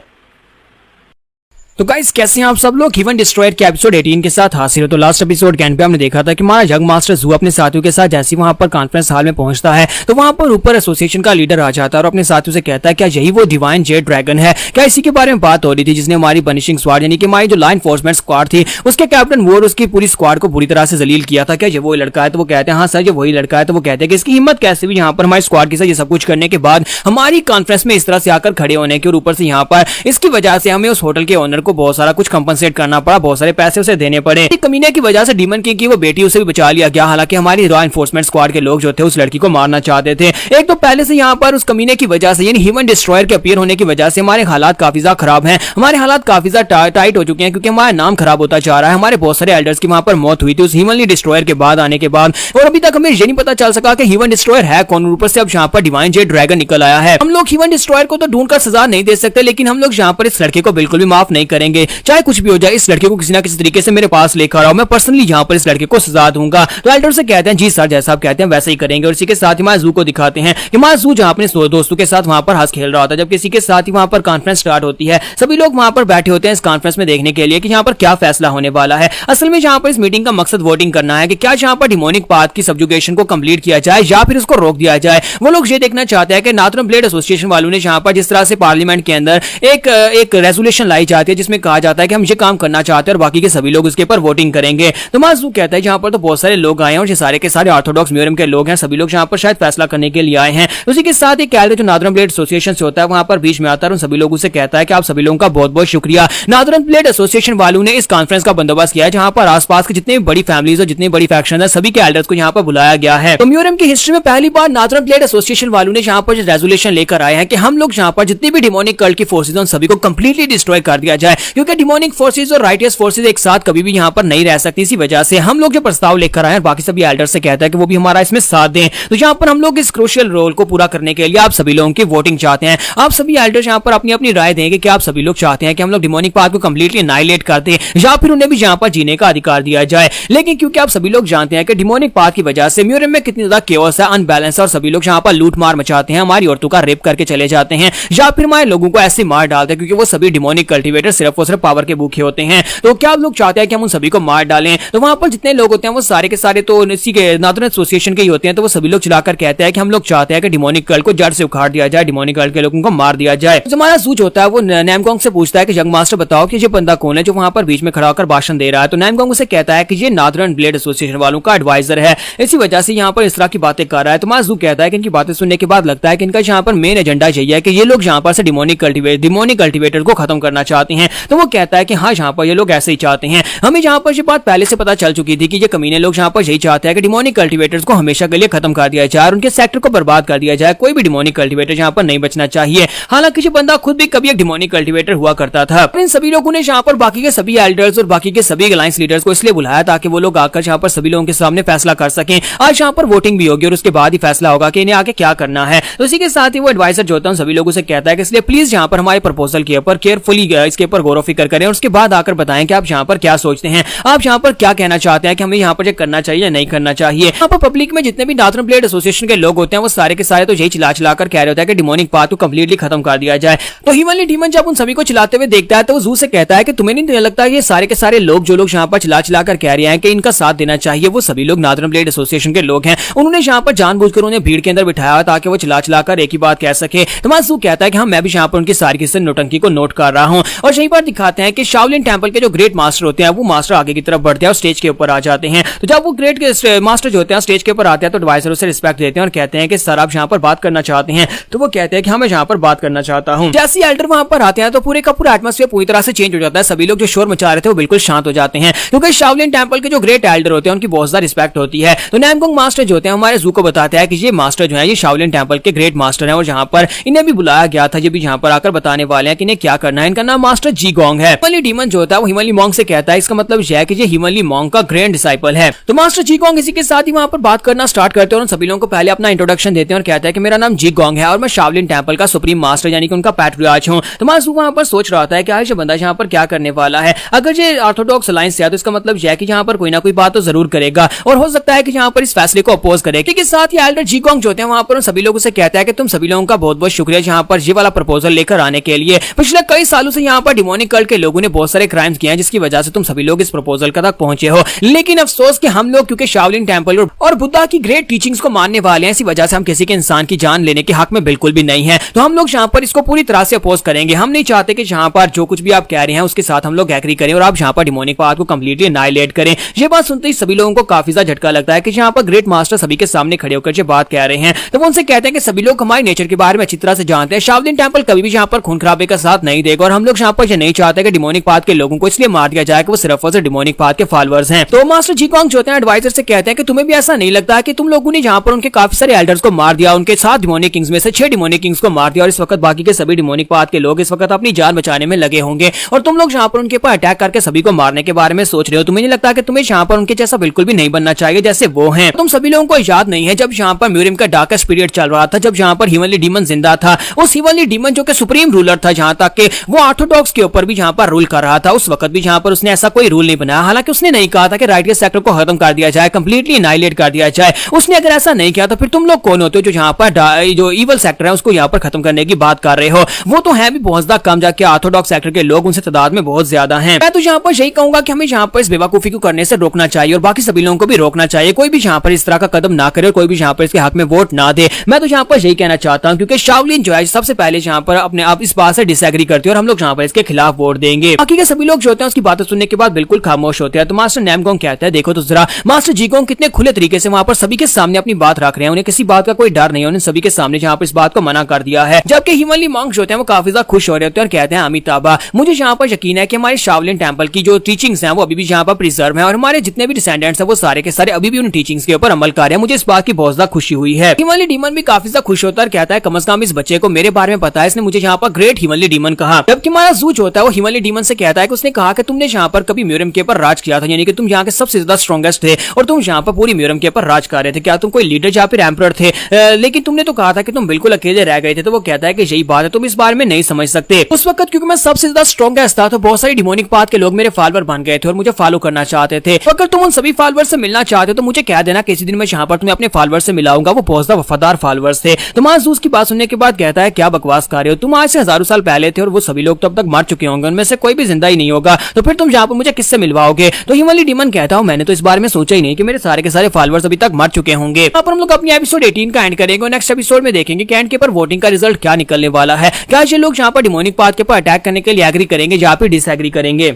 तो गाइस कैसे हैं आप सब लोग। हीवन डिस्ट्रॉयर के एपिसोड 18 के साथ हासिल हो। तो लास्ट एपिसोड के एंड पे हमने देखा था कि हमारा यंग मास्टर जू अपने साथियों के साथ जैसे वहां पर कॉन्फ्रेंस हॉल में पहुंचता है तो वहां पर ऊपर एसोसिएशन का लीडर आ जाता है और अपने साथियों से कहता है क्या यही वो डिवाइन जेड ड्रैगन है, क्या इसी के बारे में बात हो रही थी जिसने हमारी बनिशिंग स्क्वाड यानी कि हमारी जो लॉ एनफोर्समेंट स्क्वाड थी उसके कैप्टन वो और उसकी पूरी स्क्वाड को बुरी तरह से जलील किया था, क्या ये वही लड़का है। तो वो कहते हैं हाँ सर ये वही लड़का है। तो वो कहते हैं कि इसकी हिम्मत कैसे भी यहाँ पर हमारी स्क्वाड के साथ ये सब कुछ करने के बाद हमारी कॉन्फ्रेंस में इस तरह से आकर खड़े होने के और ऊपर से यहाँ पर इसकी वजह से हमें उस होटल के ओनर को बहुत सारा कुछ कंपनसेट करना पड़ा, बहुत सारे पैसे उसे देने पड़े। कमीने की वजह से डीमन किंग की वो बेटी उसे भी बचा लिया गया, हालांकि हमारी लॉ एनफोर्समेंट स्क्वाड के लोग जो थे उस लड़की को मारना चाहते थे। एक तो पहले से यहाँ पर उस कमीने की वजह से यानी ह्यूमन डिस्ट्रॉयर के अपीयर होने की वजह से हमारे हालात काफी ज्यादा खराब हैं, हमारे हालात काफी ज्यादा टाइट हो चुके हैं क्योंकि हमारा नाम खराब होता जा रहा है। हमारे बहुत सारे एल्डर्स की वहां पर मौत हुई थी उस ह्यूमन डिस्ट्रॉयर के बाद आने के बाद, और अभी तक हमें ये नहीं पता चल सका कि ह्यूमन डिस्ट्रॉयर है कौन। ऊपर से अब यहाँ पर डिवाइन जेड ड्रैगन निकल आया है। हम लोग ह्यूमन डिस्ट्रॉयर को तो ढूंढकर सजा नहीं दे सकते, लेकिन हम लोग यहाँ पर इस लड़के को बिल्कुल भी माफ नहीं करेंगे, चाहे कुछ भी हो जाए, इस लड़के को किसी ना किसी तरीके से मेरे पास लेकर आओ, मैं पर्सनली यहाँ पर इस लड़के को सजा दूंगा। तो एल्डर से कहते हैं जी सर, जैसा आप कहते हैं वैसे ही करेंगे। और इसी के साथ ही हमारे जू को दिखाते हैं कि हमारा जू जहाँ अपने दोस्तों के साथ वहां पर हंस खेल रहा होता है, जब किसी के साथ ही वहां पर कॉन्फ्रेंस स्टार्ट होती है। सभी लोग वहां पर बैठे होते हैं इस कॉन्फ्रेंस में देखने के लिए कि यहाँ पर क्या फैसला होने वाला है। असल में यहाँ पर इस मीटिंग का मकसद वोटिंग करना है कि क्या यहाँ पर डिमोनिक पाथ की सब्जुगेशन को कंप्लीट किया जाए या फिर उसको रोक दिया जाए। वो लोग ये देखना चाहते हैं कि नॉर्थर्न ब्लेड एसोसिएशन वालों ने यहाँ पर जिस तरह से पार्लियामेंट के अंदर एक रेजोल्यूशन लाई जाती है जिसमें कहा जाता है कि हम ये काम करना चाहते हैं और बाकी के सभी लोग उसके ऊपर वोटिंग करेंगे। तो माजू कहता है यहाँ पर तो बहुत सारे लोग आए हैं और ये सारे के सारे ऑर्थोडॉक्स म्यूरियम के लोग हैं, सभी लोग यहाँ पर शायद फैसला करने के लिए आए हैं। उसी के साथ ही कैल्डर जो नॉर्थर्न ब्लेड एसोसिएशन से होता है वहां पर बीच में आता है और उन सभी लोगों से कहता है कि आप सभी लोगों का बहुत बहुत शुक्रिया। नॉर्थर्न ब्लेड एसोसिएशन वालों ने इस कॉन्फ्रेंस का बंदोबस्त किया है जहां पर आसपास के जितने बड़ी फैमिलीज और जितनी बड़ी फैक्शन है सभी के एल्डर्स को यहाँ पर बुलाया गया है। तो म्यूरियम की हिस्ट्री में पहली बार नॉर्थर्न ब्लेड एसोसिएशन वालों ने यहाँ पर रेजोल्यूशन लेकर आए हैं कि हम लोग यहाँ पर जितनी भी डिमोनिक कल्ट की फोर्सेज उन सभी को कंप्लीटली डिस्ट्रॉय कर दिया जाए, क्योंकि डिमोनिक फोर्सेज और राइटियस फोर्सेज एक साथ कभी भी यहाँ पर नहीं रह सकती। इसी वजह से हम लोग जो प्रस्ताव लेकर आए हैं बाकी सभी एल्डर्स से कहता है कि वो भी हमारा इसमें साथ दें। तो यहाँ पर हम लोग इस क्रूशियल रोल को पूरा करने के लिए आप सभी लोगों की वोटिंग चाहते हैं। आप सभी एल्डर्स यहाँ पर अपनी अपनी राय देंगे कि आप सभी लोग चाहते हैं कि हम लोग डिमोनिक पाथ को कंप्लीटली एनाइलेट कर दें या फिर उन्हें भी यहाँ पर जीने का अधिकार दिया जाए। लेकिन क्योंकि आप सभी लोग जानते हैं कि डिमोनिक पाथ की वजह से म्यूरियम में कितनी ज्यादा केओस है, अनबैलेंस है और सभी लोग यहाँ पर लूट मार मचाते हैं, हमारी औरतों का रेप करके चले जाते हैं या फिर हमारे लोगों को ऐसे मार डालते हैं क्योंकि वो सभी डिमोनिक कल्टीवेटर सिर्फ और सिर्फ पावर के भूखे होते हैं। तो क्या आप लोग चाहते हैं कि हम उन सभी को मार डालें? तो वहां पर जितने लोग होते हैं वो सारे के सारे तो इसी के नॉर्थर्न एसोसिएशन के ही होते हैं। तो वो सभी लोग चलाकर कहते हैं कि हम लोग चाहते हैं कि डिमोनिक कल्ट को जड़ से उखाड़ दिया जाए, डिमोनिक कल्ट के लोगों को मार दिया जाए। तो हमारा जूज होता है वो नैमगोंग से पूछता है कि यंग मास्टर बताओ कि ये बंदा कौन है जो वहां पर बीच में खड़ा होकर भाषण दे रहा है। तो नैमगोंग उसे कहता है कि ये नॉर्थर्न ब्लेड एसोसिएशन वालों का एडवाइजर है, इसी वजह से यहाँ पर इस तरह की बातें कर रहा है। तो हमारा जू कहता है कि इनकी बातें सुनने के बाद लगता है कि इनका यहाँ पर मेन एजेंडा यही है कि ये लोग यहाँ पर से डिमोनिक कल्टीवेटर को खत्म करना चाहते हैं। तो वो कहता है कि हाँ यहाँ पर ये लोग ऐसे ही चाहते हैं। हमें यहाँ पर ये बात पहले से पता चल चुकी थी कि ये कमीने लोग यहाँ पर यही चाहते हैं कि डिमोनिक कल्टीवेटर्स को हमेशा के लिए खत्म कर दिया जाए और उनके सेक्टर को बर्बाद कर दिया जाए। कोई भी डिमोनिक कल्टीवेटर यहाँ पर नहीं बचना चाहिए। हालांकि ये बंदा खुद भी कभी एक डिमोनिक कल्टीवेटर हुआ करता था। इन सभी लोगों ने यहाँ पर बाकी के सभी एल्डर्स और बाकी के सभी अलायंस लीडर्स को इसलिए बुलाया ताकि वो लोग आकर यहाँ पर सभी लोगों के सामने फैसला कर सकें। आज यहाँ पर वोटिंग भी होगी और उसके बाद ही फैसला होगा कि इन्हें आगे क्या करना है। तो इसी के साथ ही वो एडवाइजर जो होता है सभी लोगों से कहता है कि इसलिए प्लीज यहाँ पर हमारे प्रपोजल के ऊपर केयरफुली इसके ऊपर गौर फिक्र करें और उसके बाद आकर बताएं कि आप यहाँ पर क्या सोचते हैं, आप यहाँ पर क्या कहना चाहते हैं कि हमें यहाँ पर ये करना चाहिए या नहीं करना चाहिए। यहाँ पर पब्लिक में जितने भी नॉर्थर्न ब्लेड एसोसिएशन के लोग होते हैं वो सारे के सारे तो यही चिल्ला चिल्लाकर कह रहे होते हैं कि डिमोनिक पाथ को कंप्लीटली खत्म कर दिया जाए। तो हीवनली डीमन जब उन सभी को चिल्लाते हुए देखता है तो वो जू से कहता है कि तुम्हें नहीं लगता ये सारे के सारे लोग जो लोग यहाँ पर चिल्ला चिल्लाकर कह रहे हैं कि इनका साथ देना चाहिए वो सभी लोग नॉर्थर्न ब्लेड एसोसिएशन के लोग हैं। उन्होंने यहाँ पर जानबूझकर उन्हें भीड़ के अंदर बिठाया ताकि वो चिल्ला चिल्लाकर एक ही बात कह सके। तो मासू कहता है कि हाँ मैं भी यहाँ पर उनकी सारी किस्से नोटंकी को नोट कर रहा हूँ। और यही बात दिखाते हैं कि शाओलिन टेंपल के जो ग्रेट मास्टर होते हैं वो मास्टर आगे की तरफ बढ़ते हैं और स्टेज के ऊपर आ जाते हैं। तो जब वो ग्रेट मास्टर जो होते हैं स्टेज के ऊपर आते हैं तो एडवाइजर से रिस्पेक्ट देते हैं और कहते हैं कि सर आप यहाँ पर बात करना चाहते हैं? तो वो कहते हैं कि हाँ मैं यहाँ पर बात करना चाहता हूँ। जैसे एल्डर वहां पर आते हैं तो पूरे का पूरा एटमॉस्फेयर पूरी तरह से चेंज हो जाता है। सभी लोग जो शोर मचा रहे थे वो बिल्कुल शांत हो जाते हैं क्योंकि शाओलिन टेंपल के जो ग्रेट एल्डर होते हैं उनकी बहुत ज्यादा रिस्पेक्ट होती है। तो नैमगोंग मास्टर जो होते हैं हमारे जू को बताते हैं कि ये मास्टर जो है ये शाओलिन टेंपल के ग्रेट मास्टर हैं और जहाँ पर इन्हें भी बुलाया गया था, ये भी यहाँ पर आकर बताने वाले हैं कि इन्हें क्या करना है। इनका नाम मास्टर जी गोंग है। हिमली डीमन जो होता है वो हिमली मॉन्ग से कहता है इसका मतलब यह है कि ये हिमली मॉन्ग का ग्रैंड डिसाइपल है। तो मास्टर जी गोंग इसी के साथ ही वहां पर बात करना स्टार्ट करते हैं और उन सभी लोगों को पहले अपना इंट्रोडक्शन देते हैं और कहता है कि मेरा नाम जी गोंग है और मैं शाओलिन टेंपल का सुप्रीम मास्टर यानी कि उनका पैट्रियार्च हूं। तो मास्टर वहां पर सोच रहा था कि आज ये बंदा यहाँ पर क्या करने वाला है। अगर ये ऑर्थोडॉक्स अलायंस है तो इसका मतलब यह है कि यहाँ पर कोई ना कोई बात तो जरूर करेगा और हो सकता है कि यहाँ पर इस फैसले को अपोज करे। इसके साथ ही एल्डर जी गोंग जो होते हैं वहां पर उन सभी लोगों से कहता है कि तुम सभी लोगों का बहुत बहुत शुक्रिया यहाँ पर ये वाला प्रपोजल लेकर आने के लिए। पिछले कई सालों से यहाँ पर डिमोनिक कल्ट के लोगों ने बहुत सारे क्राइम्स किए हैं जिसकी वजह से तुम सभी लोग इस प्रपोजल तक पहुंचे हो। लेकिन अफसोस कि हम लोग क्योंकि शाओलिन टेंपल और बुद्धा की ग्रेट टीचिंग्स को मानने वाले हैं इसी वजह से हम किसी के इंसान की जान लेने के हक में बिल्कुल भी नहीं है। तो हम लोग यहाँ पर इसको पूरी तरह से अपोज करेंगे। हम नहीं चाहते कि यहाँ पर जो कुछ भी आप कह रहे हैं उसके साथ हम लोग एग्री करें और आप यहाँ पर डिमोनिक पाथ को कंप्लीटली एनाइलेट करें। ये बात सुनते ही सभी लोगों को काफी ज्यादा झटका लगता है कि यहाँ पर ग्रेट मास्टर सभी के सामने खड़े होकर जो बात कह रहे हैं। तो वो उनसे कहते हैं कि सभी लोग हमारे नेचर के बारे में अच्छी तरह से जानते हैं। शाओलिन टेंपल कभी भी यहाँ पर खून खराबे का साथ नहीं देगा और हम लोग यहाँ पर ये नहीं चाहते कि डिमोनिक पाथ के लोगों को इसलिए मार दिया जाए कि वो सिर्फ और सिर्फ डिमोनिक पाथ के फॉलोअर्स हैं। तो मास्टर जी गोंग जो होते हैं एडवाइजर से कहते हैं कि तुम्हें भी ऐसा नहीं लगता कि तुम लोगों ने यहाँ पर उनके काफी सारे एल्डर्स को मार दिया, उनके 7 डिमोनिक किंग्स में से 6 डिमोनिक किंग्स को मार दिया और इस वक्त बाकी के सभी डिमोनिक पाथ के लोग इस वक्त अपनी जान बचाने में लगे होंगे और तुम लोग यहाँ पर उनके ऊपर अटैक करके सभी को मारने के बारे में सोच रहे हो। तुम्हें नहीं लगता कि तुम्हें यहाँ पर उनके जैसा बिल्कुल भी नहीं बनना चाहिए जैसे वो हैं। तुम सभी लोगों को याद नहीं है जब यहाँ पर म्यूरियम का डार्केस्ट पीरियड चल रहा था, जब यहाँ पर हिमली डीमन जिंदा था, उस हिमली डीमन जो कि सुप्रीम रूलर था, जहां तक कि वो ऑर्थोडॉक्स के ऊपर भी जहाँ पर रूल कर रहा था, उस वक्त भी जहाँ पर उसने ऐसा कोई रूल नहीं बनाया। हालांकि उसने नहीं कहा था कि राइट के सेक्टर को खत्म कर दिया जाए, कंप्लीटली एनाइलेट कर दिया जाए। उसने अगर ऐसा नहीं किया तो फिर तुम लोग कौन होते हो जो यहाँ पर जो इवल सेक्टर है उसको यहाँ पर खत्म करने की बात कर रहे हो? वो तो है भी बहुत ज्यादा कम, जाके ऑर्थोडॉक्स सेक्टर के लोग उनसे तादाद में बहुत ज्यादा हैं। मैं तो यहाँ पर यही कहूंगा कि हमें यहाँ पर इस बेवकूफी को करने से रोकना चाहिए और बाकी सभी लोगों को भी रोकना चाहिए। कोई भी यहाँ पर इस तरह का कदम ना करे और कोई भी यहाँ पर इसके हक में वोट ना दे। मैं तो यहाँ पर यही कहना चाहता हूँ, क्योंकि शाओलिन जो है सबसे पहले यहाँ पर अपने आप इस बात से डिसएग्री करती है और हम लोग यहाँ पर इसके खिलाफ वोट देंगे। बाकी के सभी लोग जो होते हैं उसकी बातें सुनने के बाद बिल्कुल खामोश होते हैं। तो मास्टर नैमगोंग कहता है, देखो तो जरा मास्टर जीगोंग कितने खुले तरीके से वहां पर सभी के सामने अपनी बात रख रहे हैं, उन्हें किसी बात का कोई डर नहीं है, उन्हें सभी के सामने जहाँ पर इस बात को मना कर दिया है। जबकि हिमनली मॉन्क्स होते हैं वो काफी ज्यादा खुश हो रहे होते हैं और कहते हैं, अमिताभा मुझे यहाँ पर यकीन है कि हमारे शाओलिन टेंपल की जो टीचिंग्स हैं वो अभी भी यहाँ पर प्रिजर्व है और हमारे जितने भी डिसेंडेंट्स हैं वो सारे के सारे अभी भी उन टीचिंग्स के ऊपर अमल कर रहे हैं। मुझे इस बात की बहुत ज्यादा खुशी हुई है। हिमनली डीमन भी काफी ज्यादा खुश होता है और कहता है, कम से कम इस बच्चे को मेरे बारे में पता है, इसने मुझे यहाँ पर ग्रेट हिमनली डीमन कहा। जबकि हमारा जू जो होता है वो हिमनली डीमन से कहता है कि उसने कहा कि तुमने यहाँ पर कभी म्यूरियम के ऊपर राज किया था, यानी कि तुम यहाँ के सबसे ज्यादा स्ट्रॉन्गेस्ट थे और तुम यहाँ पर पूरी म्यूरियम के ऊपर राज कर रहे थे। क्या तुम कोई लीडर या फिर एम्परर थे? लेकिन तुमने तो कहा था कि तुम बिल्कुल अकेले रह गए थे। तो वो कहता है कि यही बात है, तुम इस बारे में नहीं समझ सकते। उस वक्त क्योंकि मैं सबसे ज्यादा स्ट्रॉन्गेस्ट था तो बहुत सारी डिमोनिक पाथ के लोग मेरे फॉलोअर बन गए थे और मुझे फॉलो करना चाहते थे। अगर तुम उन सभी फॉलोअर से मिलना चाहते हो तो मुझे कह देना, किसी दिन मैं यहाँ पर तुम्हें अपने फॉलोअर से मिलाऊंगा। वो बहुत ज्यादा वफादार फॉलोअर्स थे। तो मासूस की बात सुनने के बाद कहता है, क्या बकवास कर रहे हो? तुम आज से हजारों साल पहले थे और वो सभी लोग तो अब तक मर चुके होंगे, उनमें से कोई भी जिंदा ही नहीं होगा। तो फिर तुम यहाँ पर मुझे किससे मिलवाओगे? तो हिमनली डीमन कहता हूँ, मैंने तो इस बारे में सोचा ही नहीं कि मेरे सारे के सारे फॉलोअर्स अभी तक मर चुके होंगे। यहाँ पर हम लोग अपनी एपिसोड 18 का एंड करेंगे और नेक्स्ट एपिसोड में देखेंगे कि एंड के ऊपर वोटिंग का रिजल्ट क्या निकलने वाला है। क्या ये लोग यहाँ पर डिमोनिक पाथ के ऊपर अटैक करने के लिए एग्री करेंगे या फिर डिसएग्री करेंगे?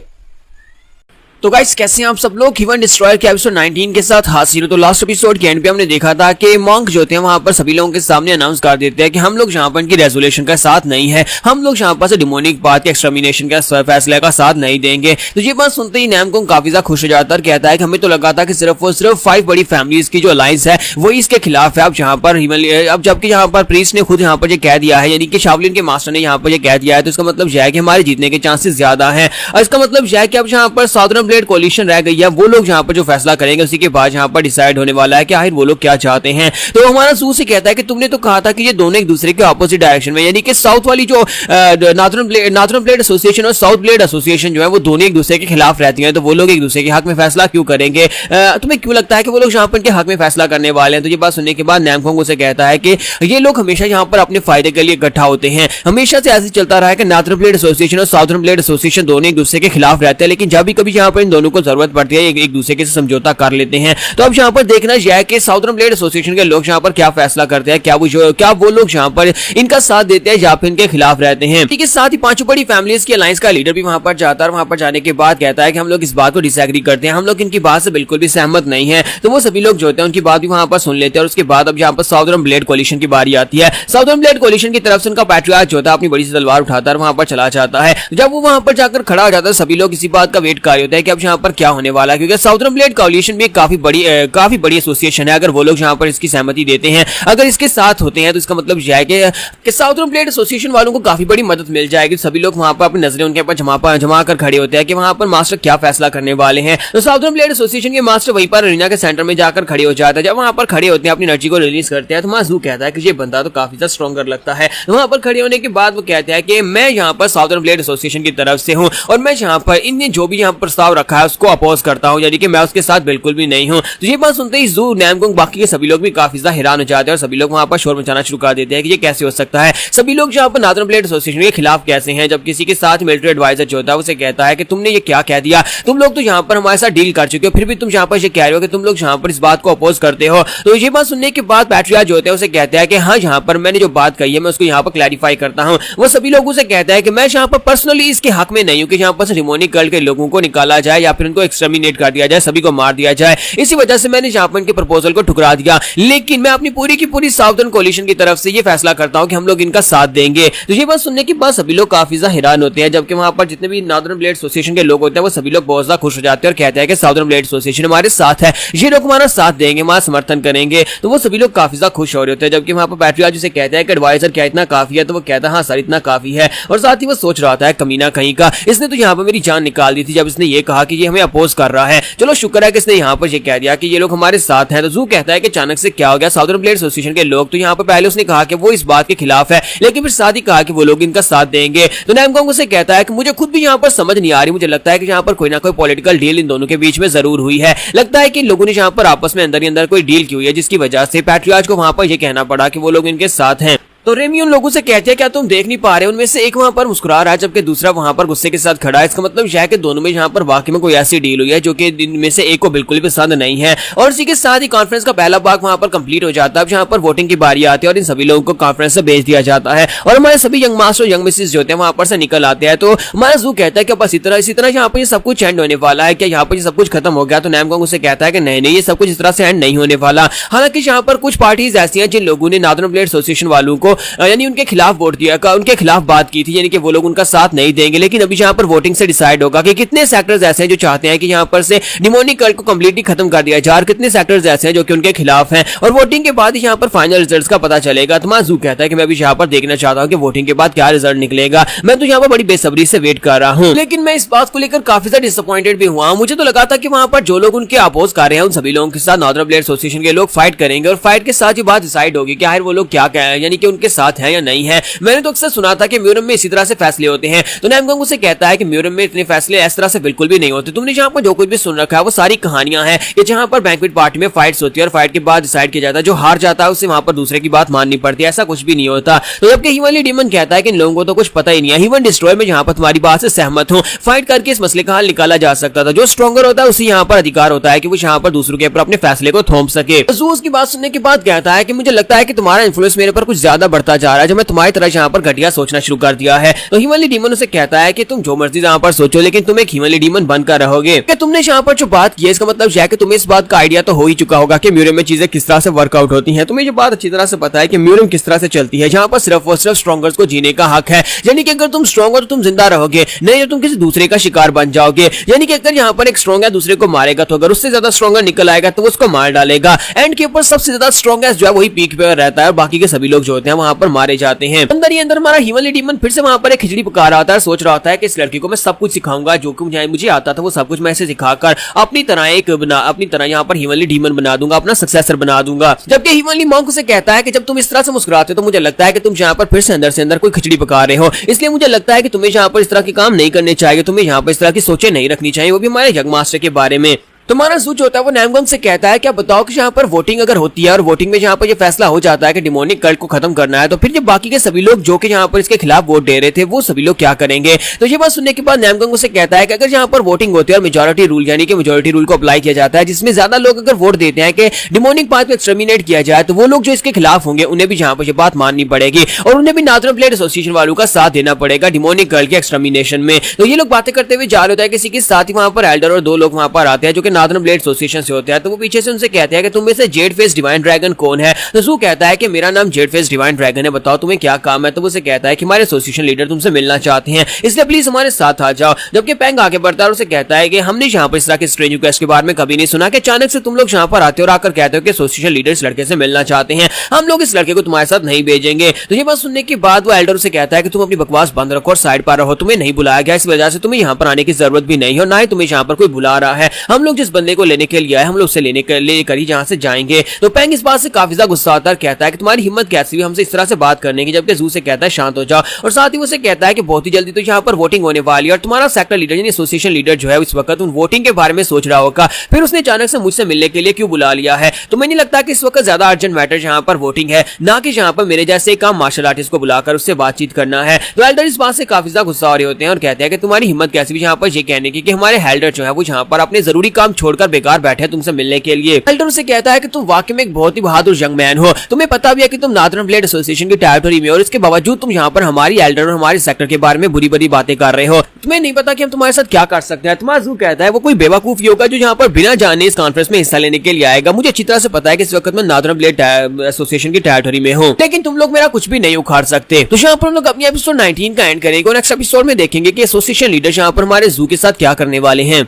तो गाइस कैसे हैं आप सब लोग? हीवन डिस्ट्रॉयर के एपिसोड 19 के साथ हाजिर हो। तो लास्ट एपिसोड के एंड पे हमने देखा था कि मॉन्क जो होते हैं वहां पर सभी लोगों के सामने अनाउंस कर देते हैं कि हम लोग यहाँ पर इनकी रेजोल्यूशन का साथ नहीं है, हम लोग यहाँ पर से डिमोनिक पाथ के एक्सटर्मिनेशन का फैसले का साथ नहीं देंगे। तो ये बात सुनते ही नैमगोंग काफी ज्यादा खुश हो जाता है, कहता है कि हमें तो लगा था कि सिर्फ और सिर्फ 5 बड़ी फैमिलीज की जो अलायंस है वही इसके खिलाफ है। अब यहाँ पर अब जबकि यहाँ पर प्रीस्ट ने खुद यहाँ पर कह दिया है, यानी कि शाओलिन के मास्टर ने यहाँ पर कह दिया है, तो इसका मतलब यह है कि हमारे जीतने के चांसेस ज्यादा है। और इसका मतलब यह है कि अब यहाँ पर साउदर्न ब्लेड कोलिशन रह गई है, वो लोग यहाँ पर जो फैसला करेंगे उसी के बाद यहाँ पर डिसाइड होने वाला है कि आखिर वो लोग क्या चाहते हैं। तो हमारा जू से कहता है कि तुमने तो कहा था कि ये दोनों एक दूसरे के ऑपोजिट डायरेक्शन में, यानी कि साउथ वाली जो नॉर्थर्न ब्लेड एसोसिएशन और साउथ ब्लेड एसोसिएशन जो है वो दोनों एक दूसरे के खिलाफ रहती हैं, तो वो लोग एक दूसरे के हक में फैसला क्यों करेंगे? तुम्हें क्यों लगता है कि वो लोग यहाँ पर इनके हक में फैसला करने वाले हैं? तो ये बात सुनने के बाद नैमगोंग उसे कहता है कि ये लोग हमेशा यहाँ पर अपने फायदे के लिए इकट्ठा होते हैं, हमेशा से ऐसे चलता रहा है कि नॉर्थर्न ब्लेड एसोसिएशन और साउथर्न ब्लेड एसोसिएशन दोनों एक दूसरे के खिलाफ रहते हैं, लेकिन जब भी कभी यहाँ पर इन दोनों को जरूरत पड़ती है एक दूसरे के समझौता कर लेते हैं। तो अब यहाँ पर देखना यह है कि साउदर्न ब्लेड एसोसिएशन के लोग यहाँ पर क्या फैसला करते हैं, क्या वो लोग यहाँ पर इनका साथ देते हैं या फिर इनके खिलाफ रहते हैं। ठीक है, साथ ही 5 बड़ी फैमिलीज की अलायंस का लीडर भी वहां पर जाता है और वहां पर जाने के बाद कहता है कि हम लोग इस बात को डिसएग्री करते हैं, हम लोग इनकी बात से बिल्कुल भी सहमत नहीं है। तो वो सभी लोग जो होते हैं उनकी बात भी वहां पर सुन लेते हैं और उसके बाद अब यहाँ पर साउदर्न ब्लेड कोलिशन की बारी आती है। साउदर्न ब्लेड कोलिशन की तरफ से उनका पैट्रियार्च जो होता है अपनी बड़ी सी तलवार उठाता है, वहां पर चला जाता है। जब वो वहां पर जाकर खड़ा हो जाता है सभी लोग इसी बात का वेट कर रहे होते हैं कि अब यहाँ पर क्या होने वाला है, क्योंकि साउदर्न ब्लेड कोलिशन भी काफी बड़ी एसोसिएशन है। अगर वो लोग यहाँ पर इसकी सहमति देते हैं, अगर इसके साथ होते हैं, तो इसका मतलब यह है कि साउदर्न ब्लेड एसोसिएशन वालों को काफी बड़ी मदद मिल जाएगी। सभी लोग वहां पर अपनी नजरें उनके ऊपर जमा कर खड़े होते हैं कि वहां पर मास्टर क्या फैसला करने वाले हैं। तो साउदर्न ब्लेड एसोसिएशन के मास्टर वहीं पर अरीना के सेंटर में जाकर खड़े हो जाते हैं। जब वहां पर खड़े होते हैं अपनी एनर्जी को रिलीज करते हैं, तो माजू कहता है कि ये बंदा तो काफी ज्यादा स्ट्रॉन्गर लगता है। वहां पर खड़े होने के बाद वो कहते हैं कि मैं यहाँ पर साउदर्न ब्लेड एसोसिएशन की तरफ से हूँ और मैं यहाँ पर इनने जो भी यहाँ प्रस्ताव रखा है उसको अपोज करता हूँ, यानी कि मैं उसके साथ बिल्कुल भी नहीं हूँ। तो ये बात सुनते ही जू, नैमगोंग, बाकी के सभी लोग भी काफी ज्यादा हैरान हो जाते हैं और सभी लोग वहां पर शोर मचाना शुरू कर देते हैं कि ये कैसे हो सकता है। सभी लोग यहाँ पर नॉर्थर्न ब्लेड एसोसिएशन के खिलाफ कैसे हैं, जब किसी के साथ मिलिट्री एडवाइजर जो होता है उसे कहता है कि तुमने ये क्या कह दिया, तुम लोग तो यहाँ पर हमारे साथ डील कर चुके हो, फिर भी तुम यहाँ पर ये कह रहे हो कि तुम लोग यहाँ पर इस बात को अपोज करते हो। तो ये बात सुनने के बाद पैट्रियार्च जो होता है उसे कहता है कि हाँ, यहाँ पर मैंने जो बात कही है मैं उसको यहाँ पर क्लैरिफाई करता हूँ। वो सभी लोगों से कहता है कि मैं यहाँ पर पर्सनली इसके हक में नहीं हूँ कि यहाँ पर डिमोनिक कल्ट के लोगों को निकाला जाए या फिर उनको एक्सटर्मिनेट कर दिया जाए, सभी को मार दिया जाए। इसी वजह से मैंने यहाँ पर इनके प्रपोजल को ठुकरा दिया, लेकिन मैं अपनी पूरी की पूरी साउदर्न कोलिशन की तरफ से ये फैसला करता हूं कि हम लोग इनका साथ देंगे। तो ये बात सुनने के बाद सभी लोग काफी ज्यादा हैरान होते हैं, जबकि वहां पर जितने भी नॉर्थर्न ब्लेड एसोसिएशन के लोग होते हैं वो सभी लोग बहुत ज्यादा खुश हो जाते हैं और कहते हैं कि साउदर्न ब्लेड एसोसिएशन हमारे साथ है, ये लोग हमारा साथ देंगे, हमारा समर्थन करेंगे। तो वो सभी लोग काफी ज्यादा खुश हो रहे होते हैं, जबकि वहां पर पैट्रियार्च उसे कहता है कि एडवाइजर क्या इतना काफी है? तो वो कहता है हाँ सर, इतना काफी है। और साथ ही वो सोच रहा था कमीना कहीं का, इसने तो यहाँ पर मेरी जान निकाल दी थी जब इसने ये कहा कहा कि ये हमें अपोज कर रहा है। चलो शुक्र है कि इसने यहाँ पर ये कह दिया कि ये लोग हमारे साथ हैं। तो जू कहता है कि अचानक से क्या हो गया, साउदर्न प्लेट एसोसिएशन के लोग तो यहाँ पर पहले उसने कहा कि वो इस बात के खिलाफ है, लेकिन फिर साथ ही कहा कि वो लोग इनका साथ देंगे। तो नैमगोंग उसे कहता है कि मुझे खुद भी यहाँ पर समझ नहीं आ रही, मुझे लगता है कि यहाँ पर कोई ना कोई पॉलिटिकल डील इन दोनों के बीच में जरूर हुई है। लगता है कि लोगों ने यहाँ पर आपस में अंदर ही अंदर कोई डील की हुई है, जिसकी वजह से पैट्रियार्च को वहां पर यह कहना पड़ा कि वो लोग इनके साथ हैं। तो रेमी उन लोगों से कहते हैं क्या तुम देख नहीं पा रहे, उनमें से एक वहां पर मुस्कुरा रहा है जबकि दूसरा वहां पर गुस्से के साथ खड़ा है। इसका मतलब यह है कि दोनों में यहाँ पर वाकई में कोई ऐसी डील हुई है जो कि इनमें से एक को बिल्कुल भी पसंद नहीं है। और इसी के साथ ही कॉन्फ्रेंस का पहला भाग वहां पर कंप्लीट हो जाता है। अब यहाँ पर वोटिंग की बारी आती है और इन सभी लोगों को कॉन्फ्रेंस से भेज दिया जाता है और हमारे सभी यंग मास्टर यंग मिसेस जो होते हैं वहां पर से निकल आते हैं। तो हमारा जू कहता है कि बस इसी तरह यहाँ पर सब कुछ एंड होने वाला है, क्या यहाँ पर सब कुछ खत्म हो गया। तो नैमगोंग उसे कहता है कि नहीं नहीं, ये सब कुछ इस तरह से एंड नहीं होने वाला। हालांकि यहाँ पर कुछ पार्टीज ऐसी हैं जिन लोगों ने नॉर्दर्न प्लेट एसोसिएशन वालों को यानी उनके खिलाफ वोट दिया, उनके खिलाफ बात की थी, यानी कि वो लोग उनका साथ नहीं देंगे। लेकिन अभी यहाँ पर वोटिंग से डिसाइड होगा कि कितने सेक्टर्स ऐसे हैं जो चाहते हैं कि यहाँ पर से डिमोनिक कल्ट को कंप्लीटली खत्म कर दिया जाए और कितने सेक्टर्स ऐसे हैं जो कि उनके खिलाफ हैं। और वोटिंग के बाद यहाँ पर फाइनल रिजल्ट्स का पता चलेगा। तो माजू कहता है कि मैं अभी यहाँ पर देखना चाहता हूँ कि वोटिंग के बाद क्या रिजल्ट निकलेगा। मैं तो यहाँ पर बड़ी बेसब्री से वेट कर रहा हूँ, लेकिन मैं इस बात को लेकर काफी ज्यादा डिसअपॉइंटेड भी हुआ। मुझे तो लगा था कि वहां पर जो लोग उनके अपोज कर रहे हैं उन सभी लोगों के साथ नॉर्दर्न प्लेट एसोसिएशन के लोग फाइट करेंगे और फाइट के साथ ही बात डिसाइड होगी कि आखिर वो लोग क्या कह, यानी कि उनके साथ हैं या नहीं है। मैंने तो अक्सर सुना था कि म्यूरम में इसी तरह से फैसले होते हैं। तो नैमगोंग उसे कहता है कि म्यूरम में इतने फैसले इस तरह से बिल्कुल भी नहीं होते। तुमने जहां पर जो कुछ भी सुन रखा है वो सारी कहानियां हैं कि जहां पर बैंक्वेट पार्टी में फाइट्स होती है और फाइट के बाद डिसाइड किया जाता है, जो हार जाता है उसे वहां पर दूसरे की बात माननी पड़ती है। ऐसा कुछ भी नहीं होता। तो जबकि ह्यूमनली डीमन कहता है कि इन लोगों को तो कुछ पता ही नहीं है। ह्यूमन डिस्ट्रॉय में जहां पर तुम्हारी बात से सहमत हूं, फाइट करके इस मसले का हल निकाला जा सकता था। जो स्ट्रॉन्गर होता है उसे यहाँ पर अधिकार होता है कि वो यहाँ पर दूसरों के ऊपर अपने फैसले को थोप सके। जू उसकी बात सुनने के बाद कहता है कि मुझे लगता है कि तुम्हारा इन्फ्लुएंस मेरे पर कुछ ज्यादा बढ़ता जा रहा है, जो मैं तुम्हारी तरह यहाँ पर घटिया सोचना शुरू कर दिया है। तो ह्यूमनली डीमन उसे कहता है कि तुम जो मर्जी यहाँ पर सोचो, लेकिन तुम एक ह्यूमनली डीमन बनकर रहोगे। कि तुमने यहाँ पर जो बात की है इसका मतलब यह है कि तुम्हें इस बात का आइडिया तो हो ही चुका होगा कि म्यूरम में चीजें किस तरह से वर्कआउट होती हैं। तुम्हें ये बात अच्छी तरह से पता है कि म्यूरम किस तरह से चलती है, जहाँ पर सिर्फ और सिर्फ स्ट्रॉन्गर्स को जीने का हक है। यानी कि अगर तुम स्ट्रॉन्ग हो तो तुम जिंदा रहोगे, नहीं तो तुम किसी दूसरे का शिकार बन जाओगे। यानी कि अगर यहाँ पर एक स्ट्रॉन्ग है दूसरे को मारेगा तो अगर उससे ज्यादा स्ट्रॉन्गर निकल आएगा तो उसको मार डालेगा। एंड के ऊपर सबसे ज्यादा स्ट्रॉन्गेस्ट जो है वही पीक पे रहता है और बाकी के सभी लोग जो होते हैं वहां पर मारे जाते हैं। अंदर ही अंदर हमारा ह्यूमनली डीमन फिर से वहां पर एक खिचड़ी पका रहा था, सोच रहा था कि इस लड़की को मैं सब कुछ सिखाऊंगा, जो कि मुझे आता था वो सब कुछ मैं इसे सिखाकर अपनी तरह यहाँ पर ह्यूमनली डीमन बना दूंगा, अपना सक्सेसर बना दूंगा। जबकि ह्यूमनली मॉन्क उसे कहता है कि जब तुम इस तरह से मुस्कुराते हो तो मुझे लगता है कि तुम यहाँ पर फिर से अंदर कोई खिचड़ी पका रहे हो, इसलिए मुझे लगता है कि तुम्हें यहाँ पर इस तरह के काम नहीं करने चाहिए, तुम्हें यहाँ पर इस तरह की सोचें नहीं रखनी चाहिए, वो भी हमारे यंग मास्टर के बारे में। तुम्हारा सूच होता है वो नैमगोंग से कहता है क्या बताओ कि यहाँ पर वोटिंग अगर होती है और वोटिंग में यहाँ पर ये फैसला हो जाता है कि डिमोनिक कल्ट को खत्म करना है, तो फिर ये बाकी के सभी लोग जो कि यहाँ पर इसके खिलाफ वोट दे रहे थे वो सभी लोग क्या करेंगे। तो ये बात सुनने के बाद नैमगोंग उसे कहता है कि अगर यहाँ पर वोटिंग होती है और मेजोरिटी रूल यानी कि मेजोरिटी रूल को अप्लाई किया जाता है, जिसमें ज्यादा लोग अगर वोट देते हैं कि डिमोनिक पाथ को एक्सटर्मिनेट किया जाए, तो वो लोग जो इसके खिलाफ होंगे उन्हें भी यहाँ पर ये बात माननी पड़ेगी और उन्हें भी नॉर्दर्न प्लेट एसोसिएशन वालों का साथ देना पड़ेगा डिमोनिक कल्ट के एक्सटर्मिनेशन में। तो ये लोग बातें करते हुए जा रहे होता है, किसी के साथ ही वहां पर एल्डर और दो लोग वहां पर आते हैं जो कि नॉर्दर्न प्लेट एसोसिएशन से होते हैं। तो वो पीछे से उनसे कहते हैं कि तुम में से जेड फेस डिवाइन ड्रैगन कौन है। तो जू कहता है कि मेरा नाम जेड फेस डिवाइन ड्रैगन है, बताओ तुम्हें क्या काम है। तो वो उसे कहता है कि हमारे एसोसिएशन लीडर तुमसे मिलना चाहते हैं, इसलिए प्लीज हमारे साथ आ जाओ। जबकि पेंग आगे बढ़ता है और उसे कहता है कि हमने यहाँ पर इस तरह के स्ट्रेंज रिक्वेस्ट के बारे में कभी नहीं सुना कि अचानक से तुम लोग यहाँ पर आते हो और आकर कहते हो कि एसोसिएशन लीडर इस लड़के से मिलना चाहते हैं, हम लोग इस लड़के को तुम्हारे साथ नहीं भेजेंगे। तो ये बात सुनने के बाद वो एल्डर उसे कहता है कि तुम अपनी बकवास बंद रखो और साइड पर रहो, तुम्हें नहीं बुलाया गया, इस वजह से तुम्हें यहाँ पर आने की जरूरत भी नहीं हो, ना ही तुम्हें यहाँ पर कोई बुला रहा है। हम लोग जिस बंदे को लेने के लिए आए हम लोग उसे लेकर ही जहाँ से जाएंगे। तो पेंग इस बात से काफी ज्यादा गुस्सा आता है, कहता है कि तुम्हारी हिम्मत कैसी हुई हमसे इस तरह से बात करने की। जबकि जू से कहता है शांत हो जाओ और साथ ही वो से कहता है कि बहुत ही जल्दी तो यहाँ पर वोटिंग होने वाली है और तुम्हारा सेक्टर लीडर यानी एसोसिएशन लीडर जो है इस वक्त उन वोटिंग के बारे में सोच रहा होगा, फिर उसने अचानक से मुझसे मिलने के लिए क्यों बुला लिया है। तो मुझे नहीं लगता कि इस वक्त ज्यादा अर्जेंट मैटर यहाँ पर वोटिंग है, ना कि यहाँ पर मेरे जैसे एक मार्शल आर्टिस्ट को बुलाकर उससे बातचीत करना है। तो एल्डर इस बात से काफी ज्यादा गुस्सा हो रहे होते हैं और कहते हैं कि तुम्हारी हिम्मत कैसी भी यहाँ पर ये कहने की कि हमारे हेल्डर जो है वो यहाँ पर अपने जरूरी काम छोड़कर बेकार बैठे हैं तुमसे मिलने के लिए। एल्डर उसे कहता है कि तुम वाकई में एक बहुत ही बहादुर यंग मैन हो, तुम्हें पता भी है कि तुम नॉर्दर्न प्लेट एसोसिएशन की टेरिटरी में और इसके बावजूद तुम यहाँ पर हमारी एल्डर और हमारे सेक्टर के बारे में बुरी बुरी बातें कर रहे हो, तुम्हें नहीं पता कि हम तुम्हारे साथ क्या कर सकते हैं। तुम्हारा जू कहता है वो कोई बेवकूफ ही होगा जो यहाँ पर बिना जाने इस कॉन्फ्रेंस में हिस्सा लेने के लिए आएगा। मुझे अच्छी तरह से पता है कि इस वक्त मैं नॉर्दर्न प्लेट एसोसिएशन की टेरिटरी में हूँ, लेकिन तुम लोग मेरा कुछ भी नहीं उखाड़ सकते। तो यहाँ पर हम लोग अपनी एपिसोड 19 का एंड करेंगे और नेक्स्ट एपिसोड में देखेंगे कि एसोसिएशन लीडर यहाँ पर हमारे जू के साथ क्या करने वाले हैं।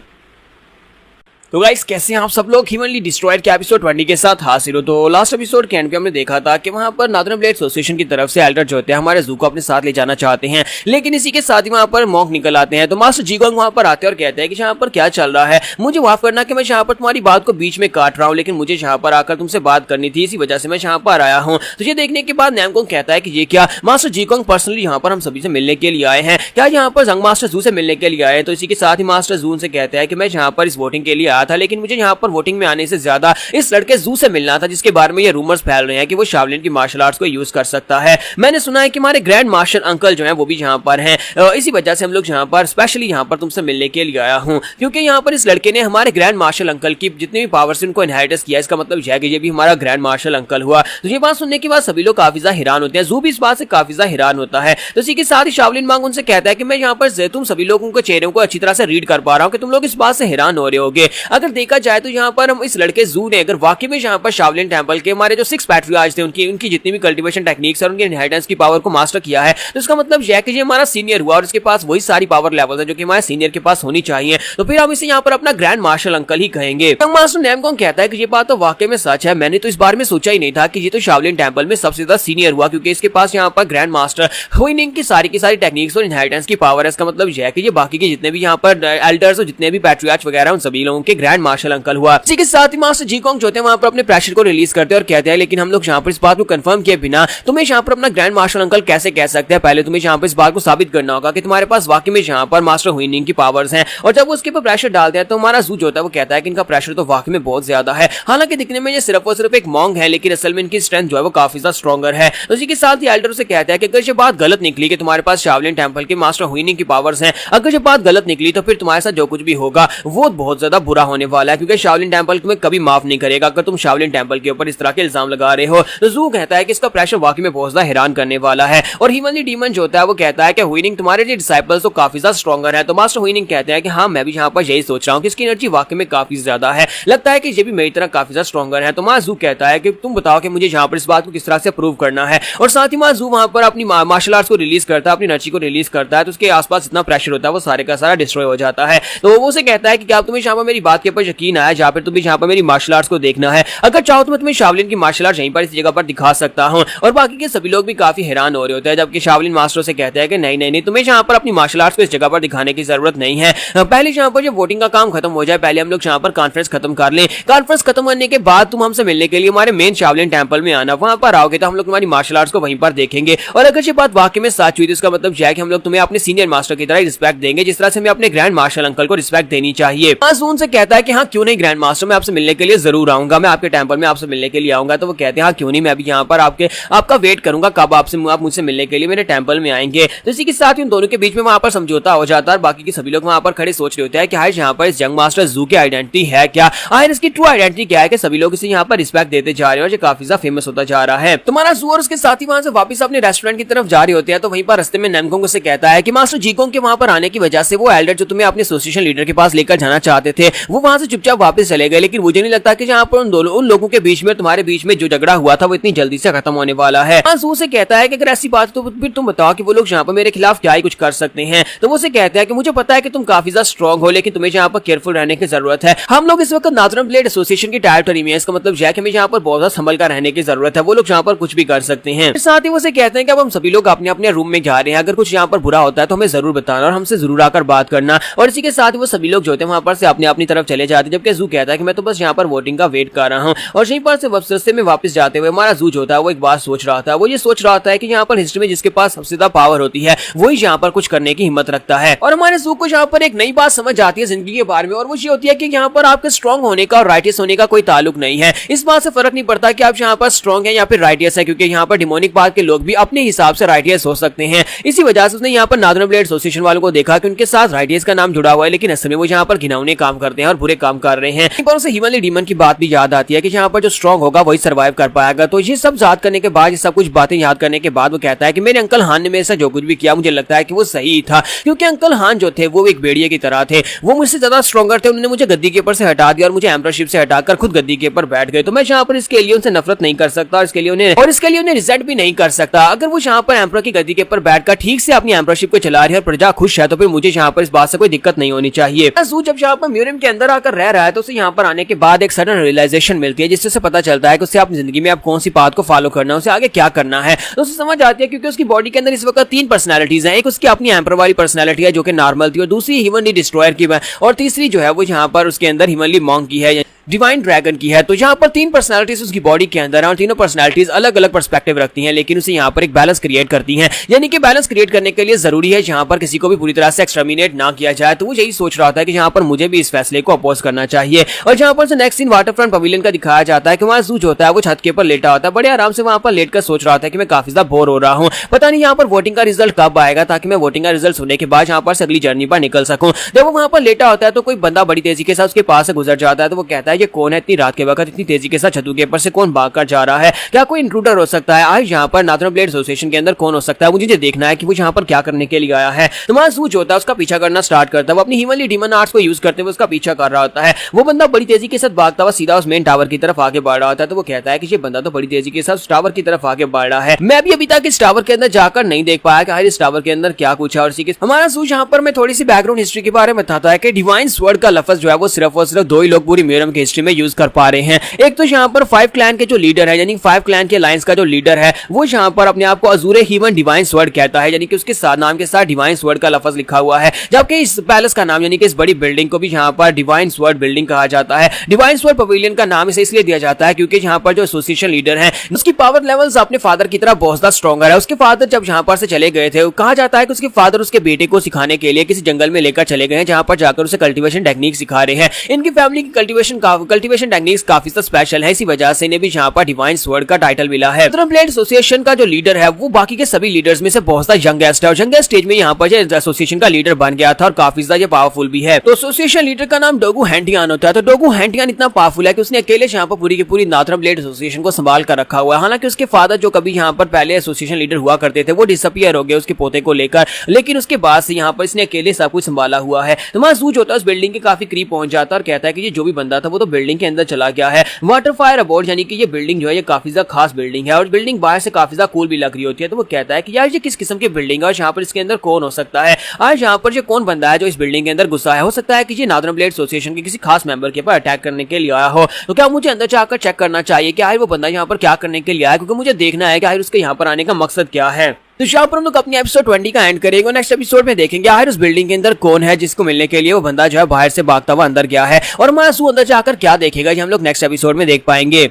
तो गाइस कैसे हैं आप सब लोग ह्यूमनली डिस्ट्रॉयड के एपिसोड 20 के साथ हाजिर हो। तो लास्ट एपिसोड के एंड पे हमने देखा था कि वहां पर नादरन ब्लेड एसोसिएशन की तरफ से एल्डर जो होते हैं हमारे जू को अपने साथ ले जाना चाहते हैं, लेकिन इसी के साथ ही वहां पर मॉन्क निकल आते हैं। तो मास्टर जीगोंग वहां पर आते हैं और कहते हैं कि यहाँ पर क्या चल रहा है, मुझे माफ करना कि मैं यहाँ पर तुम्हारी बात को बीच में काट रहा हूँ, लेकिन मुझे यहाँ पर आकर तुमसे बात करनी थी, इसी वजह से मैं यहाँ पर आया हूँ। तो ये देखने के बाद नैमकोंग कहता है कि ये क्या मास्टर जीगोंग पर्सनली यहाँ पर हम सभी से मिलने के लिए आए हैं, क्या यहाँ पर जंग मास्टर जू से मिलने के लिए आए। तो इसी के साथ ही मास्टर जू से कहता है कि मैं यहाँ पर इस वोटिंग के लिए आया था, लेकिन मुझे यहाँ पर वोटिंग में आने से ज्यादा इस लड़के जू से मिलना था जिसके बारे में ये रूमर्स फैल रहे हैं कि वो शाओलिन की मार्शल आर्ट्स को यूज कर सकता है। मैंने सुना है कि हमारे ग्रैंड मार्शल अंकल जो हैं वो भी यहाँ पर हैं, इसी वजह से हम लोग यहाँ पर स्पेशली यहाँ पर तुमसे मिलने के लिए आया हूँ, क्योंकि यहाँ पर इस लड़के ने हमारे ग्रैंड मार्शल अंकल की जितनी भी पावर्स उनको इनहेरिटेंस किया, इसका मतलब यह है कि ये भी हमारा ग्रैंड मार्शल अंकल हुआ। तो ये बात सुनने के बाद सभी लोग काफी ज्यादा हैरान होते हैं, जू भी इस बात से काफी ज्यादा हैरान होता है। तो इसी के साथ ही शाओलिन वांग उनसे कहता है कि मैं यहाँ पर तुम सभी लोगों के चेहरों को अच्छी तरह से रीड कर पा रहा हूँ कि तुम लोग इस बात से हैरान हो रहे होगे। अगर देखा जाए तो यहाँ पर हम इस लड़के जू ने अगर वाकई में यहाँ पर शाओलिन टेंपल के हमारे जो 6 पैट्रियार्च थे उनकी जितनी भी कल्टीवेशन टेक्निक्स और उनके इनहेरिटेंस की पावर को मास्टर किया है, तो इसका मतलब यह है कि ये हमारा सीनियर हुआ और इसके पास वही सारी पावर लेवल है जो कि हमारे सीनियर के पास होनी चाहिए, तो फिर हम इसे यहाँ पर अपना ग्रैंड मार्शल अंकल ही कहेंगे। मास्टर नैमकोंग कहता है कि ये बात तो वाकई में सच है, मैंने तो इस बारे में सोचा ही नहीं था कि ये तो शाओलिन टेंपल में सबसे ज्यादा सीनियर हुआ, क्योंकि इसके पास यहाँ पर ग्रैंड मास्टर हुइनिंग की सारी टेक्निक्स और इनहेरिटेंस की पावर है। इसका मतलब यह है कि ये बाकी के जितने भी यहाँ पर एल्डर्स और जितने भी पैट्रियार्च वगैरह उन सभी लोगों के ग्रैंड मार्शल अंकल हुआ। इसी के साथ ही मास्टर जीगोंग जो होते हैं वहां पर अपने प्रेशर को रिलीज करते हैं और कहते हैं लेकिन हम लोग यहाँ पर इस बात को कंफर्म किए बिना तुम्हें यहाँ पर अपना ग्रैंड मार्शल अंकल कैसे कह सकते हैं, पहले तुम्हें यहाँ पर इस बात को साबित करना होगा कि तुम्हारे पास वाकई में यहाँ पर मास्टर हुइनिंग की पावर्स हैं। और जब वो उसके ऊपर प्रेशर डालते हैं तो हमारा जू जो होता है वो कहता है कि इनका प्रेशर तो वाकई में बहुत ज्यादा है, हालांकि दिखने में ये सिर्फ और सिर्फ एक मॉन्ग है, लेकिन असल में इनकी स्ट्रेंथ जो है वो काफी ज्यादा स्ट्रॉन्गर है। तो इसी के साथ ही एल्डर से कहता है कि अगर ये बात गलत निकली कि तुम्हारे पास शाओलिन टेंपल के मास्टर हुइनिंग की पावर्स हैं, अगर ये बात गलत निकली तो फिर तुम्हारे साथ जो कुछ भी होगा वो बहुत ज्यादा बुरा होने वाला है, क्योंकि शाओलिन टेंपल तुम्हें कभी माफ नहीं करेगा अगर तुम शाओलिन टेंपल के ऊपर इस तरह के इल्जाम लगा रहे हो। तो जू कहता है कि इसका प्रेशर वाकई में बहुत ज्यादा हैरान करने वाला है। और ह्यूमनली डीमन जो होता है वो कहता है कि हुइनिंग तुम्हारे जो डिसाइपल्स तो काफी ज्यादा स्ट्रॉन्गर है। तो मास्टर हुइनिंग कहते हैं कि हाँ मैं भी यहाँ पर यही सोच रहा हूँ कि इसकी एनर्जी वाकई में काफी ज्यादा है, लगता है कि ये भी मेरी तरह काफी ज्यादा स्ट्रॉन्गर है। तो माजू कहता है कि तुम बताओ कि मुझे यहाँ पर इस बात को किस तरह से प्रूव करना है। और साथ ही माजू वहां पर अपनी मार्शल आर्ट्स को रिलीज करता है, अपनी एनर्जी को रिलीज करता है, तो उसके आसपास जितना प्रेशर होता है वो सारे का सारा डिस्ट्रॉय हो जाता है। तो वो उसे कहता है कि क्या तुम्हें यहाँ पर मेरी बात के ऊपर यकीन आया, जहाँ पर तुम्हें यहाँ पर मेरी मार्शल आर्ट्स को देखना है, अगर चाहो तो मैं तुम्हें शाओलिन की मार्शल आर्ट्स यहीं पर इस जगह पर दिखा सकता हूँ। और बाकी के सभी लोग भी काफी हैरान हो रहे होते हैं, जबकि शाओलिन मास्टर से कहते हैं कि नहीं नहीं नहीं तुम्हें यहाँ पर अपनी मार्शल आर्ट्स को इस जगह पर दिखाने की जरूरत नहीं है, पहले यहाँ पर जब वोटिंग का काम खत्म हो जाए पहले हम लोग यहाँ पर कॉन्फ्रेंस खत्म कर लें, कॉन्फ्रेंस खत्म करने के बाद तुम हमसे मिलने के लिए हमारे मेन शाओलिन टेंपल में आना, वहां पर आओगे तो हम लोग तुम्हारी मार्शल आर्ट्स को वहीं पर देखेंगे। और अगर ये बात वाकई में सच हुई तो इसका मतलब यह है कि हम लोग तुम्हें अपने सीनियर मास्टर की तरह रिस्पेक्ट देंगे जिस तरह से हमें अपने ग्रैंड मार्शल अंकल को रिस्पेक्ट देनी चाहिए। मासून से कहता है कि हाँ क्यों नहीं ग्रैंड मास्टर, मैं आपसे मिलने के लिए जरूर आऊंगा, मैं आपके टेंपल में आपसे मिलने के लिए आऊंगा। तो वो कहते हैं हाँ क्यों नहीं, मैं भी यहाँ पर आपका वेट करूंगा कब आप मुझसे मिलने के लिए मेरे टेंपल में आएंगे। तो इसी के साथ ही उन दोनों के बीच में वहां पर समझौता हो जाता है और बाकी के सभी लोग वहां पर खड़े सोच रहे होते हैं कि हाय यहाँ पर इस यंग मास्टर जू की आइडेंटिटी है क्या, आखिर इसकी ट्रू आइडेंटिटी क्या है कि सभी लोग इसे यहाँ पर रिस्पेक्ट देते जा रहे हैं और ये काफी ज्यादा फेमस होता जा रहा है। तुम्हारा जू और उसके साथ ही वहां से वापस अपने रेस्टोरेंट की तरफ जा रहे होते हैं, तो वहीं पर रास्ते में नैमकोंग से कहता है कि मास्टर जीगोंग के वहां पर आने की वजह से वो एल्डर जो तुम्हें अपने एसोसिएशन लीडर के पास लेकर जाना चाहते थे वो वहां से चुपचाप वापस चले गए, लेकिन मुझे नहीं लगता कि यहाँ पर उन लोगों के बीच में तुम्हारे बीच में जो झगड़ा हुआ था वो इतनी जल्दी से खत्म होने वाला है। जू से कहता है कि अगर ऐसी बात तो फिर तुम बताओ कि वो लोग यहाँ पर मेरे खिलाफ क्या ही कुछ कर सकते हैं। तो वो उसे कहता है कि मुझे पता है कि तुम काफी ज्यादा स्ट्रॉन्ग हो, लेकिन तुम्हें यहाँ पर केयरफुल रहने की जरूरत है। हम लोग इस वक्त नादरन ब्लेड एसोसिएशन की टेरिटरी में है, इसका मतलब यह है कि हमें यहाँ पर बहुत ज्यादा संभल कर रहने की जरूरत है, वो लोग यहाँ पर कुछ भी कर सकते हैं। साथ ही वो उसे कहते हैं कि अब हम सभी लोग अपने अपने रूम में जा रहे हैं, अगर कुछ यहाँ पर बुरा होता है तो हमें जरूर बताना और हमसे जरूर आकर बात करना। और इसी के साथ ही वो सभी लोग जो होते हैं वहां पर से अपने अपनी तरफ चले जाते हैं, जबकि जू कहता है कि मैं तो बस यहाँ पर वोटिंग का वेट कर रहा हूँ। और यहीं पर से रास्ते में वापस जाते हुए हमारा जू जो होता है वो एक बात सोच रहा था, वो ये सोच रहा था कि यहाँ पर हिस्ट्री में जिसके पास सबसे ज्यादा पावर होती है वही यहाँ पर कुछ करने की हिम्मत रखता है। और हमारे जू को यहाँ पर एक नई बात समझ आती है जिंदगी के बारे में, और वो ये होती है कि यहाँ पर आपके स्ट्रॉन्ग होने का और राइटियस होने का कोई ताल्लुक नहीं है। इस बात से फर्क नहीं पड़ता कि आप यहाँ पर स्ट्रॉन्ग है या फिर राइटियस है, क्योंकि यहाँ पर डिमोनिक पाथ के लोग भी अपने हिसाब से राइटियस हो सकते हैं। इसी वजह से उसने यहाँ पर नादरन ब्लेड एसोसिएशन वालों को देखा कि उनके साथ राइटियस का नाम जुड़ा हुआ है, लेकिन असल में वो यहाँ पर घिनौने काम करते हैं और बुरे काम कर रहे हैं। पर उसे ह्यूमनली डीमन की बात भी याद आती है कि यहाँ पर जो स्ट्रॉन्ग होगा वही सर्वाइव कर पाएगा। तो ये सब याद करने के बाद, ये सब कुछ बातें याद करने के बाद वो कहता है कि मेरे अंकल हान ने मेरे साथ जो कुछ भी किया मुझे लगता है कि वो सही था, क्योंकि अंकल हान जो थे वो एक भेड़िए की तरह थे, वो मुझसे ज्यादा स्ट्रॉन्गर थे। उन्होंने मुझे गद्दी के ऊपर से हटा दिया और मुझे एम्परशिप से हटाकर खुद गद्दी के ऊपर बैठ गए। तो मैं यहाँ पर इसके लिए उनसे नफरत नहीं कर सकता और इसके लिए उन्हें रिजेंट भी नहीं कर सकता। अगर वो यहाँ पर एम्पर की गद्दी के ऊपर बैठकर ठीक से अपनी एम्परशिप को चला रही है और प्रजा खुश है तो फिर मुझे यहाँ पर इस बात से कोई दिक्कत नहीं होनी चाहिए। जब यहाँ पर म्यूरियम के अंदर आकर रह रहा है तो उसे यहाँ पर आने के बाद एक सडन रियलाइजेशन मिलती है, जिससे उसे पता चलता है कि उसे अपनी जिंदगी में अब कौन सी पाथ को फॉलो करना है, उसे आगे क्या करना है। तो उसे समझ आती है क्योंकि उसकी बॉडी के अंदर इस वक्त 3 पर्सनैलिटीज हैं। एक उसकी अपनी एम्पर वाली पर्सनैलिटी है जो कि नॉर्मल थी, और दूसरी ह्यूमनली डिस्ट्रॉयर की है, और तीसरी जो है वो यहाँ पर उसके अंदर ह्यूमनली मॉन्क की है, डिवाइन ड्रैगन की है। तो यहाँ पर 3 पर्सनालिटीज उसकी बॉडी के अंदर है और तीनों पर्सनालिटीज अलग अलग पर्सपेक्टिव रखती हैं, लेकिन उसे यहाँ पर एक बैलेंस क्रिएट करती हैं। यानी कि बैलेंस क्रिएट करने के लिए जरूरी है यहाँ पर किसी को भी पूरी तरह से एक्सटर्मिनेट ना किया जाए। तो वो यही सोच रहा था कि यहाँ पर मुझे भी इस फैसले को अपोज करना चाहिए। और जहाँ पर next scene water front pavilion का दिखाया जाता है कि वहाँ जू होता है वो छत के ऊपर लेटा होता है, बड़े आराम से वहाँ पर लेट कर सोच रहा था कि मैं काफी ज्यादा बोर हो रहा हूँ, पता नहीं यहाँ पर वोटिंग का रिजल्ट कब आएगा ताकि मैं वोटिंग का रिजल्ट होने के बाद यहाँ पर से अगली जर्नी पर निकल सकूं। जब वो वहाँ पर लेटा होता है तो कोई बंदा बड़ी तेजी के साथ उसके पास से गुजर जाता है। तो वो कहता है ये कौन है, इतनी रात के वक्त इतनी तेजी के साथ छतों के ऊपर से कौन भागकर जा रहा है, क्या कोई इंट्रूडर हो सकता है? आज यहाँ पर नाथन ब्लेड एसोसिएशन के अंदर कौन हो सकता है, मुझे देखना है कि वो यहाँ पर क्या करने के लिए आया है। तो वहाँ सूच होता है उसका पीछा करना स्टार्ट करता है, वो अपनी ह्यूमनली डीमन आर्ट्स को यूज करते हुए उसका पीछा कर रहा होता है। वो बंदा बड़ी तेजी के साथ भागता हुआ सीधा उस मेन टावर की तरफ आगे बढ़ रहा होता है। तो वो कहता है कि ये बंदा तो बड़ी तेजी के साथ उस टावर की तरफ आगे बढ़ रहा है, मैं भी अभी तक इस टावर के अंदर जाकर नहीं देख पाया कि इस टावर के अंदर क्या कुछ है। और हमारा सूच यहाँ पर मैं थोड़ी सी बैकग्राउंड हिस्ट्री के बारे में बताता है कि डिवाइन स्वर्ड का लफ्ज जो है वो सिर्फ और सिर्फ 2 ही लोग पूरी म्यूरम की हिस्ट्री में यूज कर पा रहे हैं। एक तो यहाँ पर 5 क्लैन के जो लीडर है, यानी 5 क्लैन के अलायंस का जो लीडर है, वो यहाँ पर अपने आप को अजूरे हीवन डिवाइन स्वर्ड कहता है, यानी कि उसके साथ नाम के साथ डिवाइन स्वर्ड का लफ्ज लिखा हुआ है। जबकि इस पैलेस का नाम यानी कि इस बड़ी बिल्डिंग को भी यहाँ पर डिवाइन स्वर्ड बिल्डिंग कहा जाता है। डिवाइन स्वर्ड पवेलियन का नाम इसे इसलिए दिया जाता है क्योंकि यहाँ पर जो एसोसिएशन लीडर है उसकी पावर लेवल्स अपने फादर की तरह बहुत ज्यादा स्ट्रॉन्गर है। उसके फादर जब यहाँ पर से चले गए थे, कहा जाता है कि उसके फादर उसके बेटे को सिखाने के लिए किसी जंगल में लेकर चले गए हैं, जहां पर जाकर उसे कल्टीवेशन टेक्निक सिखा रहे हैं। इनकी फैमिली की कल्टीवेशन टेक्निक्स काफी स्पेशल है, इसी वजह से इन्हें भी यहाँ पर डिवाइन स्वर्ड का टाइटल मिला है। ब्लेड एसोसिएशन का जो लीडर है वो बाकी के सभी लीडर्स में से बहुत ज्यादा यंगेस्ट है, और यंगेस्ट स्टेज में यहाँ पर एसोसिएशन का लीडर बन गया था और काफी ज्यादा पावरफुल भी है। तो एसोसिएशन लीडर का नाम डोगू हैंटियान होता है। तो डोगू हैंटियान इतना पावरफुल है कि उसने अकेले यहाँ पर पूरी की पूरी नाथरम ब्लेड एसोसिएशन को संभाल कर रखा हुआ है। हालांकि उसके फादर जो कभी यहाँ पर पहले एसोसिएशन लीडर हुआ करते थे वो डिसअपियर हो गए उसके पोते को लेकर, लेकिन उसके बाद से यहाँ पर इसने अकेले सब कुछ संभाला हुआ है। तो महसूस होता है उस बिल्डिंग के काफी करीब पहुंच जाता है और कहता है कि ये जो भी बंदा था वो तो बिल्डिंग के अंदर चला गया है। वाटर फायर अबोर्ड यानी कि ये बिल्डिंग जो है ये काफी ज्यादा खास बिल्डिंग है और बिल्डिंग बाहर से काफी ज्यादा कूल भी लग रही होती है। तो वो कहता है कि यार ये किस किस्म की बिल्डिंग है और यहाँ पर इसके अंदर कौन हो सकता है, आज यहाँ पर ये कौन बंदा है जो इस बिल्डिंग के अंदर घुसा है। हो सकता है कि ये नादरम ब्लेड एसोसिएशन के किसी खास मेंबर के ऊपर अटैक करने के लिए आया हो। तो क्या मुझे अंदर जाकर चेक करना चाहिए कि आखिर वो बंदा यहाँ पर क्या करने के लिए आया, क्योंकि मुझे देखना है कि आखिर उसके यहाँ पर आने का मकसद क्या है। तो यहाँ पर हम लोग अपनी एपिसोड 20 का एंड करेंगे। नेक्स्ट एपिसोड में देखेंगे आखिर उस बिल्डिंग के अंदर कौन है जिसको मिलने के लिए वो बंदा जो है बाहर से भागता हुआ अंदर गया है, और हमारा सू अंदर जाकर क्या देखेगा ये हम लोग नेक्स्ट एपिसोड में देख पाएंगे।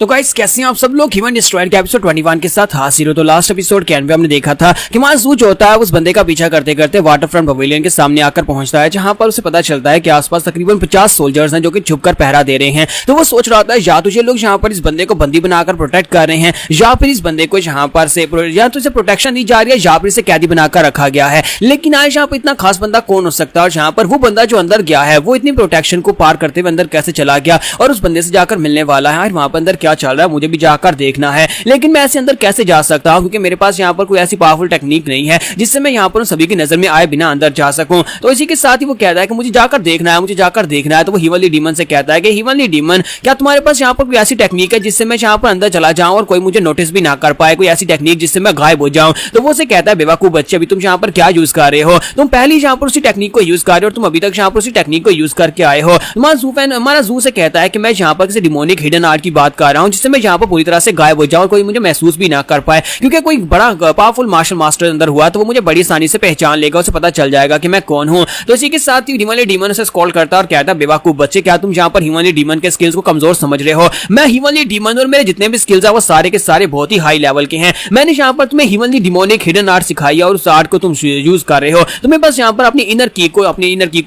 तो गाइस कैसे हैं आप सब लोग ह्यूमन डिस्ट्रॉयर के एपिसोड 21 के साथ हाजिर हो। तो लास्ट एपिसोड के एंड में हमने देखा था कि मासूम जो होता है उस बंदे का पीछा करते करते वाटरफ्रंट पवेलियन के सामने आकर पहुंचता है, जहां पर उसे पता चलता है कि आसपास तकरीबन 50 सोल्जर्स हैं जो कि छुपकर पहरा दे रहे हैं। तो वो सोच रहा होता है या तो ये लोग यहाँ पर इस बंदे को बंदी बनाकर प्रोटेक्ट कर रहे हैं, या फिर इस बंदे को यहाँ पर से या तो इसे प्रोटेक्शन दी जा रही है या फिर इसे कैदी बनाकर रखा गया है। लेकिन आज यहाँ पर इतना खास बंदा कौन हो सकता है, और यहाँ पर वो बंदा जो अंदर गया है वो इतनी प्रोटेक्शन को पार करते हुए अंदर कैसे चला गया और उस बंदे से जाकर मिलने वाला है, वहां पर अंदर क्या चल रहा है मुझे भी जाकर देखना है। लेकिन मैं ऐसे अंदर कैसे जा सकता हूं, क्योंकि मेरे पास यहाँ पर कोई ऐसी पावरफुल टेक्निक नहीं है जिससे मैं यहाँ पर सभी की नजर में आए बिना अंदर जा सकूं। तो इसी के साथ ही वो कहता है कि मुझे जाकर देखना है, मुझे जाकर देखना है। तो वो हीवनली डीमन से कहता है कि हीवनली डीमन क्या तुम्हारे पास यहाँ पर कोई ऐसी टेक्निक है जिससे मैं यहाँ पर अंदर चला जाऊं और कोई मुझे नोटिस भी ना कर पाए, कोई ऐसी टेक्निक जिससे मैं गायब हो जाऊं। तो वो उसे कहता है बेवकूफ बच्चे, अभी तुम यहाँ पर क्या यूज कर रहे हो, तुम पहले यहाँ पर उसी टेक्निक को यूज कर रहे हो और तुम अभी तक यहाँ पर उसी टेक्निक को यूज करके आए हो। हमारा जू से कहता है कि मैं यहाँ पर किसी डिमोनिक हिडन आर्ट की बात कर रहा हूँ जिससे मैं यहाँ पर पूरी तरह से गायब हो जाऊं, कोई मुझे महसूस भी ना कर पाए, क्योंकि कोई बड़ा पावरफुल मार्शल मास्टर अंदर हुआ तो वो मुझे बड़ी आसानी से पहचान लेगा, उसे पता चल जाएगा कि मैं कौन हूं। तो इसी के साथ ही ह्यूमनली डीमन से कॉल करता है और कहता है बेवकूफ बच्चे, क्या तुम यहाँ पर ह्यूमनली डीमन के स्किल्स को कमजोर समझ रहे हो? मैं ह्यूमनली डीमन और मेरे जितने भी स्किल्स है वो सारे के सारे बहुत ही हाई लेवल के हैं। मैंने यहाँ पर तुम्हें ह्यूमनली डिमोनिक हिडन आर्ट सिखाई है और उस आर्ट को तुम यूज कर रहे हो। तुम्हें बस यहाँ पर अपनी इनर की को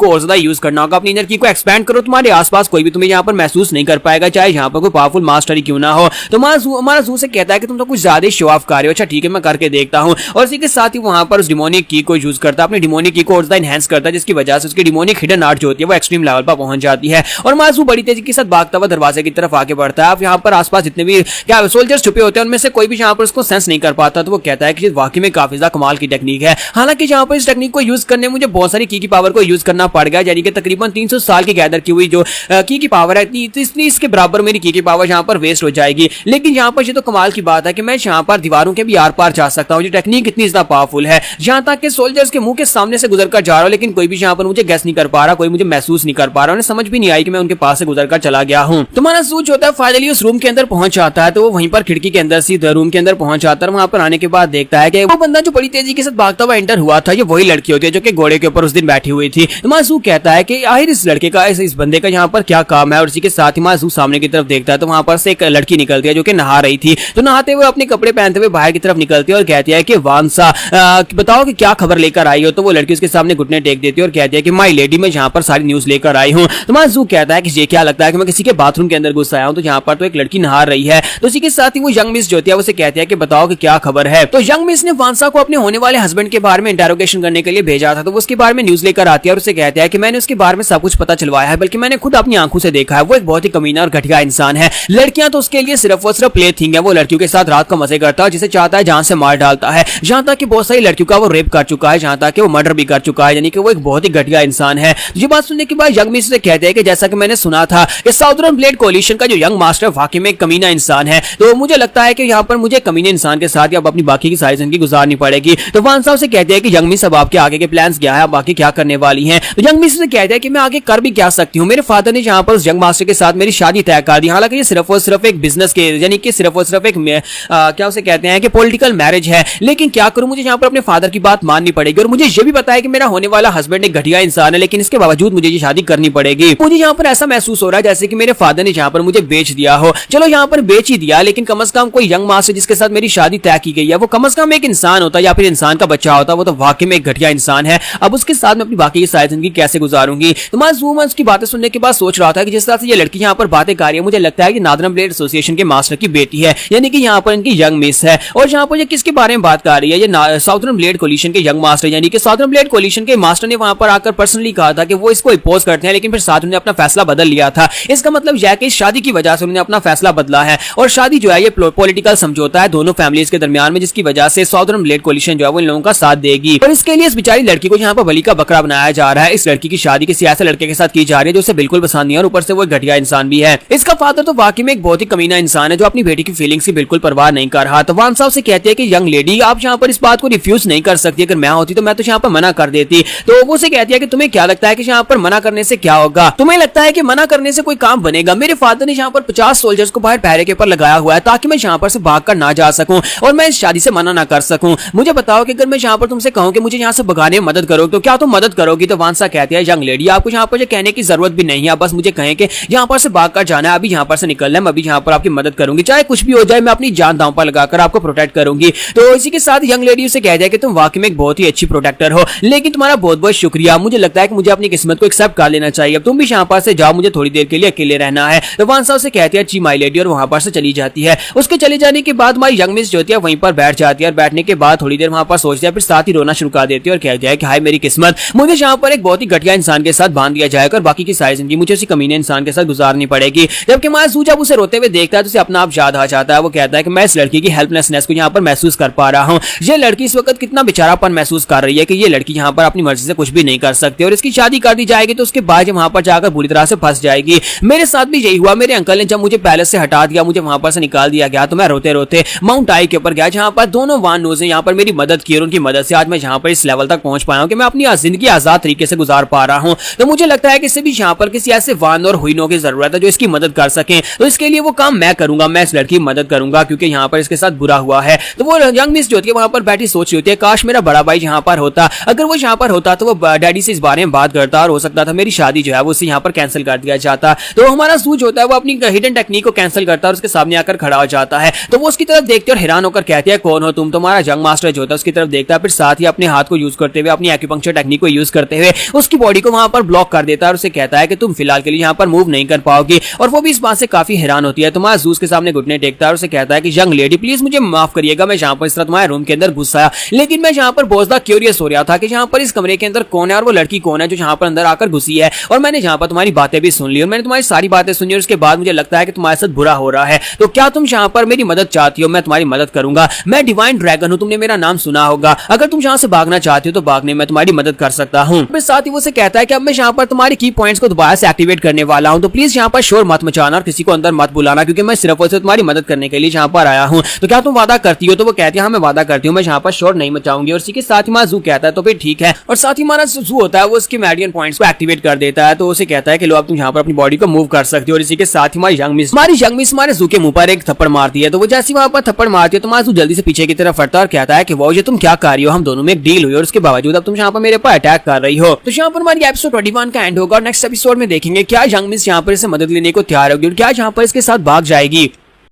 और ज्यादा यूज करना होगा, अपनी इनर की को एक्सपेंड करो, तुम्हारे आसपास कोई भी तुम्हें यहाँ पर महसूस नहीं कर पाएगा, चाहे यहाँ पर कोई पावरफुल मास्टर ही क्यों ना हो। तो हमारा जू से कहता है कि तुम तो कुछ ज्यादा शो ऑफ कर रहे हो। अच्छा ठीक है, मैं करके देखता हूं। और इसी के साथ ही वहां पर उस डिमोनिक की को यूज करता है, अपनी डिमोनिक की को और ज्यादा एनहांस करता है, जिसकी वजह से उसकी डिमोनिक हिडन आर्ट जो होती है वो एक्सट्रीम लेवल पर पहुंच जाती है। और मासू बड़ी तेजी के साथ भागता हुआ दरवाजे की तरफ आगे बढ़ता है। अब यहाँ पर आसपास जितने भी क्या सोल्जर्स छुपे होते हैं उनमें से कोई भी यहाँ पर उसको सेंस नहीं कर पाता। तो वो कहता है कि वाकई में काफी ज्यादा कमाल की टेक्निक है। हालांकि यहाँ पर इस टेक्निक को यूज करने मुझे बहुत सारी की पावर को यूज करना पड़ गया, यानी कि तकरीबन 300 साल की गैदर की हुई जो की पावर है, इसके बराबर मेरी की पावर यहाँ पर वेस्ट हो जाएगी। लेकिन यहाँ पर ये तो कमाल की बात है कि मैं यहाँ पर दीवारों के भी आर पार जा सकता हूँ। ये टेक्निक इतनी ज्यादा पावरफुल है, जहाँ तक कि सोल्जर्स के मुंह के सामने से गुजर कर जा रहा हूँ, लेकिन कोई भी यहाँ पर मुझे गेस नहीं कर पा रहा, कोई मुझे महसूस नहीं कर पा रहा, उन्हें समझ भी नहीं आई कि मैं उनके पास से गुजर कर चला गया हूँ। तुम्हारा सूच होता है फाइनली उस रूम के अंदर पहुंच जाता है, तो वो वहीं पर खिड़की के अंदर से रूम के अंदर पहुंच जाता है। वहां पर आने के बाद देखता है कि वो बंदा जो बड़ी तेजी के साथ भागता हुआ एंटर हुआ था, ये वही लड़की होती है जो कि घोड़े के ऊपर उस दिन बैठी हुई थी। तो मासूक कहता है कि आखिर इस लड़के का इस बंदे का यहाँ पर क्या काम है, और इसी के साथ ही मासूक सामने की तरफ देखता है तो वहां पर से एक लड़की निकलती है जो कि नहा रही थी। तो नहाते हुए अपने कपड़े पहनते हुए बाहर की तरफ निकलती है और कहती है कि वांसा बताओ कि क्या खबर लेकर आई हो। तो वो लड़की उसके सामने घुटने टेक देती है और कहती है कि माई लेडी, मैं यहाँ पर सारी न्यूज लेकर आई हूँ। तो मासूक कहता है कि ये क्या लगता है कि मैं किसी के बाथरूम के अंदर घुस आया हूँ, तो यहाँ पर तो एक लड़की नहा रही है। तो इसी के साथ ही वो यंग मिस जो होती है उसे कहती है कि बताओ कि क्या खबर है। तो यंग मिस ने वांसा को अपने होने वाले हस्बैंड के बारे में इंटेरोगेशन करने के लिए भेजा था, तो वो उसके बारे में न्यूज लेकर आती है और उसे कहती है कि मैंने उसके बारे में सब कुछ पता चलवाया है, बल्कि मैंने खुद अपनी आंखों से देखा है। वो एक बहुत ही कमीना और घटिया इंसान है। लड़कियां तो उसके लिए सिर्फ और सिर्फ प्ले थिंग है। वो लड़कियों के साथ रात को मजे करता है, जिसे चाहता है जान से मार डालता है। जहां तक कि बहुत सारी लड़कियों का वो रेप कर चुका है, जहां तक कि वो मर्डर भी कर चुका है, यानी कि वो एक बहुत ही घटिया इंसान है। ये बात सुनने के बाद यंग मिस से कहते हैं कि जैसा कि मैंने सुना था कि साउदर्न ब्लेड कोलिशन का जो यंग मास्टर वाकई में एक कमीना इंसान है, तो मुझे लगता है कि यहाँ पर मुझे कमीने इंसान के साथ अब अपनी बाकी की सारी जिंदगी गुजारनी पड़ेगी। तो वांसा उसे कहते हैं कि यंग मिस अब आपके आगे के प्लान्स क्या है, आप आगे क्या करने वाली हैं। तो यंग मिस से कहते हैं कि मैं आगे कर भी क्या सकती हूँ, मेरे फादर ने यहाँ पर यंग मास्टर के साथ मेरी शादी तय कर दी। हालांकि ये सिर्फ और सिर्फ एक बिजनेस के यानी कि सिर्फ और सिर्फ एक क्या उसे कहते हैं कि पॉलिटिकल मैरिज है, लेकिन क्या करूं, मुझे यहाँ पर अपने फादर की बात माननी पड़ेगी। और मुझे ये भी पता है कि मेरा होने वाला हस्बैंड एक घटिया इंसान है, लेकिन इसके बावजूद मुझे ये शादी करनी पड़ेगी। मुझे यहाँ पर ऐसा महसूस हो रहा है जैसे कि मेरे फादर ने यहाँ पर मुझे बेच दिया हो। चलो यहाँ पर बेच ही दिया, लेकिन कम से कम कोई यंग मास्टर जिसके साथ मेरी शादी तय की गई है, वो कम से कम एक इंसान होता या फिर इंसान का बच्चा होता। वो तो वाकई में एक घटिया इंसान है। अब उसके साथ मैं अपनी बाकी की सारी जिंदगी कैसे गुजारूंगी। तो मैं वूमेंस की बातें सुनने के बाद सोच रहा था कि जिस तरह से ये लड़की यहाँ पर बातें कर रही है, मुझे लगता है कि नादरन ब्लेड एसोसिएशन के मास्टर की बेटी है, यानी कि यहाँ पर इनकी यंग मिस है। और यहाँ पर ये किसके बारे में बात कर रही है, ये साउदर्न ब्लेड कोलिशन के यंग मास्टर, यानी कि साउदर्न ब्लेड कोलिशन के मास्टर ने वहां पर आकर पर्सनली कहा था कि वो इसको अपोज करते हैं, लेकिन फिर साथ उन्होंने अपना फैसला बदल लिया था। इसका मतलब यह है कि शादी की वजह से उन्होंने अपना फैसला बदला है। और शादी जो है ये पॉलिटिकल समझौता है दोनों फैमिलीज के दरमियान में, जिसकी वजह से साउदर्न ब्लेड कोलिशन जो है वो इन लोगों का साथ देगी। और इसके लिए इस बेचारी लड़की को यहाँ पर बलि का बकरा बनाया जा रहा है। इस लड़की की शादी किसी ऐसे लड़के के साथ की जा रही है जो उसे बिल्कुल पसंद नहीं है, और ऊपर से वो घटिया इंसान भी है। इसका फादर तो वाकई में एक बहुत ही कमीना इंसान है जो अपनी बेटी की फीलिंग्स की बिल्कुल परवाह नहीं कर रहा। तो वान साहब से कहते हैं कि यंग लेडी, आप यहाँ पर इस बात को रिफ्यूज नहीं कर सकती। अगर मैं होती तो मैं तो यहाँ पर मना कर देती। तो वो से कहती है कि तुम्हें क्या लगता है कि यहाँ पर मना करने से क्या होगा, तुम्हें लगता है कि मना करने से कोई काम बनेगा। मेरे फादर ने यहाँ पर 50 सोल्जर्स को बाहर पहरे के ऊपर लगाया हुआ है ताकि मैं यहाँ पर से भाग कर ना जा सकूं और मैं इस शादी से मना ना कर सकूं। मुझे बताओ कि अगर मैं यहाँ पर तुमसे कहूं कि मुझे यहाँ से भगाने में मदद करो, तो क्या तुम मदद करोगी। तो वांसा कहती है यंग लेडी, आपको यहाँ पर कहने की जरूरत भी नहीं है, बस मुझे कहें कि यहाँ पर से भाग कर जाना है, अभी यहाँ पर से निकलना है, मैं अभी यहाँ पर आपकी मदद करूंगी, चाहे कुछ भी हो जाए, मैं अपनी जान दांव पर लगाकर आपको प्रोटेक्ट करूंगी। तो इसी के साथ यंग लेडी उसे कह दिया कि तुम वाकई में एक बहुत ही अच्छी प्रोटेक्टर हो, लेकिन तुम्हारा बहुत बहुत शुक्रिया। मुझे लगता है कि मुझे अपनी किस्मत को एक्सेप्ट कर लेना चाहिए, अब तुम भी यहाँ पर से जाओ, मुझे थोड़ी देर के लिए अकेले रहना है। तो वांसा उसे कहती है जी माई लेडी, और वहां पर से चली जाती है। उसके चले जाने के बाद हमारी यंग मिस जो होती है वहीं पर बैठ जाती है, और बैठने के बाद थोड़ी देर वहां पर सोचती है, फिर साथ ही रोना शुरू कर देती है और कहती है कि हाय मेरी किस्मत, मुझे यहाँ पर एक बहुत ही घटिया इंसान के साथ बांध दिया जाएगा और बाकी की सारी जिंदगी मुझे उसी कमीने इंसान के साथ गुजारनी पड़ेगी। जबकि मासूम जब उसे रोते हुए देखता है तो उसे अपना आप याद आ जाता है। वो कहता है कि मैं इस लड़की की हेल्पलेसनेस को यहाँ पर महसूस कर पा रहा हूँ। ये लड़की इस वक्त कितना बेचारापन महसूस कर रही है कि ये लड़की यहाँ पर अपनी मर्जी से कुछ भी नहीं कर सकती, और इसकी शादी कर दी जाएगी तो उसके बाद वहां पर जाकर बुरी तरह से फंस जाएगी। मेरे साथ भी यही हुआ। मेरे अंकल ने जब मुझे पैलेस से हटा दिया, मुझे वहां पर से निकाल दिया गया, तो मैं रोते रोते माउंट आई के ऊपर गया, जहां पर दोनों वान नोज ने यहाँ पर मेरी मदद की, और उनकी मदद से आज मैं यहाँ पर इस लेवल तक पहुंच पाया हूँ कि मैं अपनी जिंदगी आजाद तरीके से गुजार पा रहा हूँ। तो मुझे लगता है कि इसे भी यहाँ पर किसी ऐसे वान और हुइनों की जरूरत है जो इसकी मदद कर सके। तो इसके लिए वो काम मैं करूंगा, मैं इस लड़की की मदद करूंगा, क्योंकि यहाँ पर इसके साथ बुरा हुआ है। तो वो यंग मिस जो होती है वहां पर बैठी सोच रही होती है, काश मेरा बड़ा भाई यहाँ पर होता। अगर वो यहाँ पर होता तो वो डैडी से इस बारे में बात करता, और हो सकता था मेरी शादी जो है वो उससे यहाँ पर कैंसिल कर दिया जाता। तो हमारा सूज होता है वो अपनी हिडन टेक्निक को कैंसिल करता है और उसके सामने आकर खड़ा हो जाता है। तो वो उसकी तरफ देखते और हैरान होकर कहती है कौन हो तुम। तुम्हारा यंग मास्टर जो होता है उसकी तरफ देखता है, फिर साथ ही अपने हाथ को यूज करते हुए, अपनी एक्यूपंक्चर टेक्निक को यूज करते हुए उसकी बॉडी को वहां पर ब्लॉक कर देता है और उसे कहता है कि तुम फिलहाल के लिए यहाँ पर मूव नहीं कर पाओगी। और वो भी इस बात से काफी हैरान होती है। तुम्हारा जूस के सामने घुटने टेकता है और उसे कहता है कि यंग लेडी प्लीज मुझे माफ करिएगा, मैं यहाँ पर इस तरह तुम्हारे रूम के अंदर घुस आया, लेकिन मैं यहाँ पर बहुत ज्यादा क्यूरियस हो रहा था कि यहाँ पर इस कमरे के अंदर कौन है और वो लड़की कौन है जो यहाँ पर अंदर आकर घुसी है। और मैंने यहाँ पर तुम्हारी बातें भी सुन ली, और मैंने तुम्हारी सारी बातें सुनी, और उसके बाद मुझे लगता है कि तुम्हारे साथ बुरा हो रहा है। तो क्या तुम यहाँ पर मेरी मदद चाहती हो? मैं तुम्हारी मदद करूंगा। मैं डिवाइन ड्रैगन हूँ, तुमने मेरा नाम सुना होगा। अगर तुम यहाँ से भागना चाहती हो तो भागने में तुम्हारी मदद कर सकता हूँ। फिर साथ ही वो से कहता है कि अब मैं यहाँ पर तुम्हारी की पॉइंट्स को दोबारा से एक्टिवेट करने वाला हूँ, तो प्लीज यहाँ पर शोर मत मचाना और किसी को अंदर मत बुलाना, क्योंकि मैं सिर्फ और सिर्फ तुम्हारी मदद करने के लिए यहाँ पर आया हूँ। तो क्या तुम वादा करती हो? तो वो कहती है हाँ मैं वादा करती हूँ, मैं यहाँ पर शोर नहीं मचाऊंगी। और इसी के साथ ही हमारा जू कहता है तो फिर ठीक है। और साथ ही हमारा जू होता है वो उसके मेरिडियन पॉइंट्स को एक्टिवेट कर देता है। तो उसे कहता है कि लो अब तुम यहाँ पर अपनी बॉडी को मूव कर सकती हो। और इसी के साथ ही हमारी यंग मिस हमारे जू के मुंह पर एक थप्पड़ मारती है। तो वो जैसे वहां पर थप्पड़ मारती है तो हमारा जू जल्दी से पीछे की तरफ हटता है और कहता है कि वो ये तुम क्या कर रही हो, हम दोनों में एक डील हुई और उसके बावजूद अब तुम यहाँ पर मेरे पर अटैक कर रही हो। तो यहाँ पर हमारी एपिसोड 21 का एंड होगा और नेक्स्ट एपिसोड में देखेंगे क्या यंग मिस यहाँ पर इसे मदद लेने को तैयार होगी और क्या यहाँ पर इसके साथ भाग जाएगी।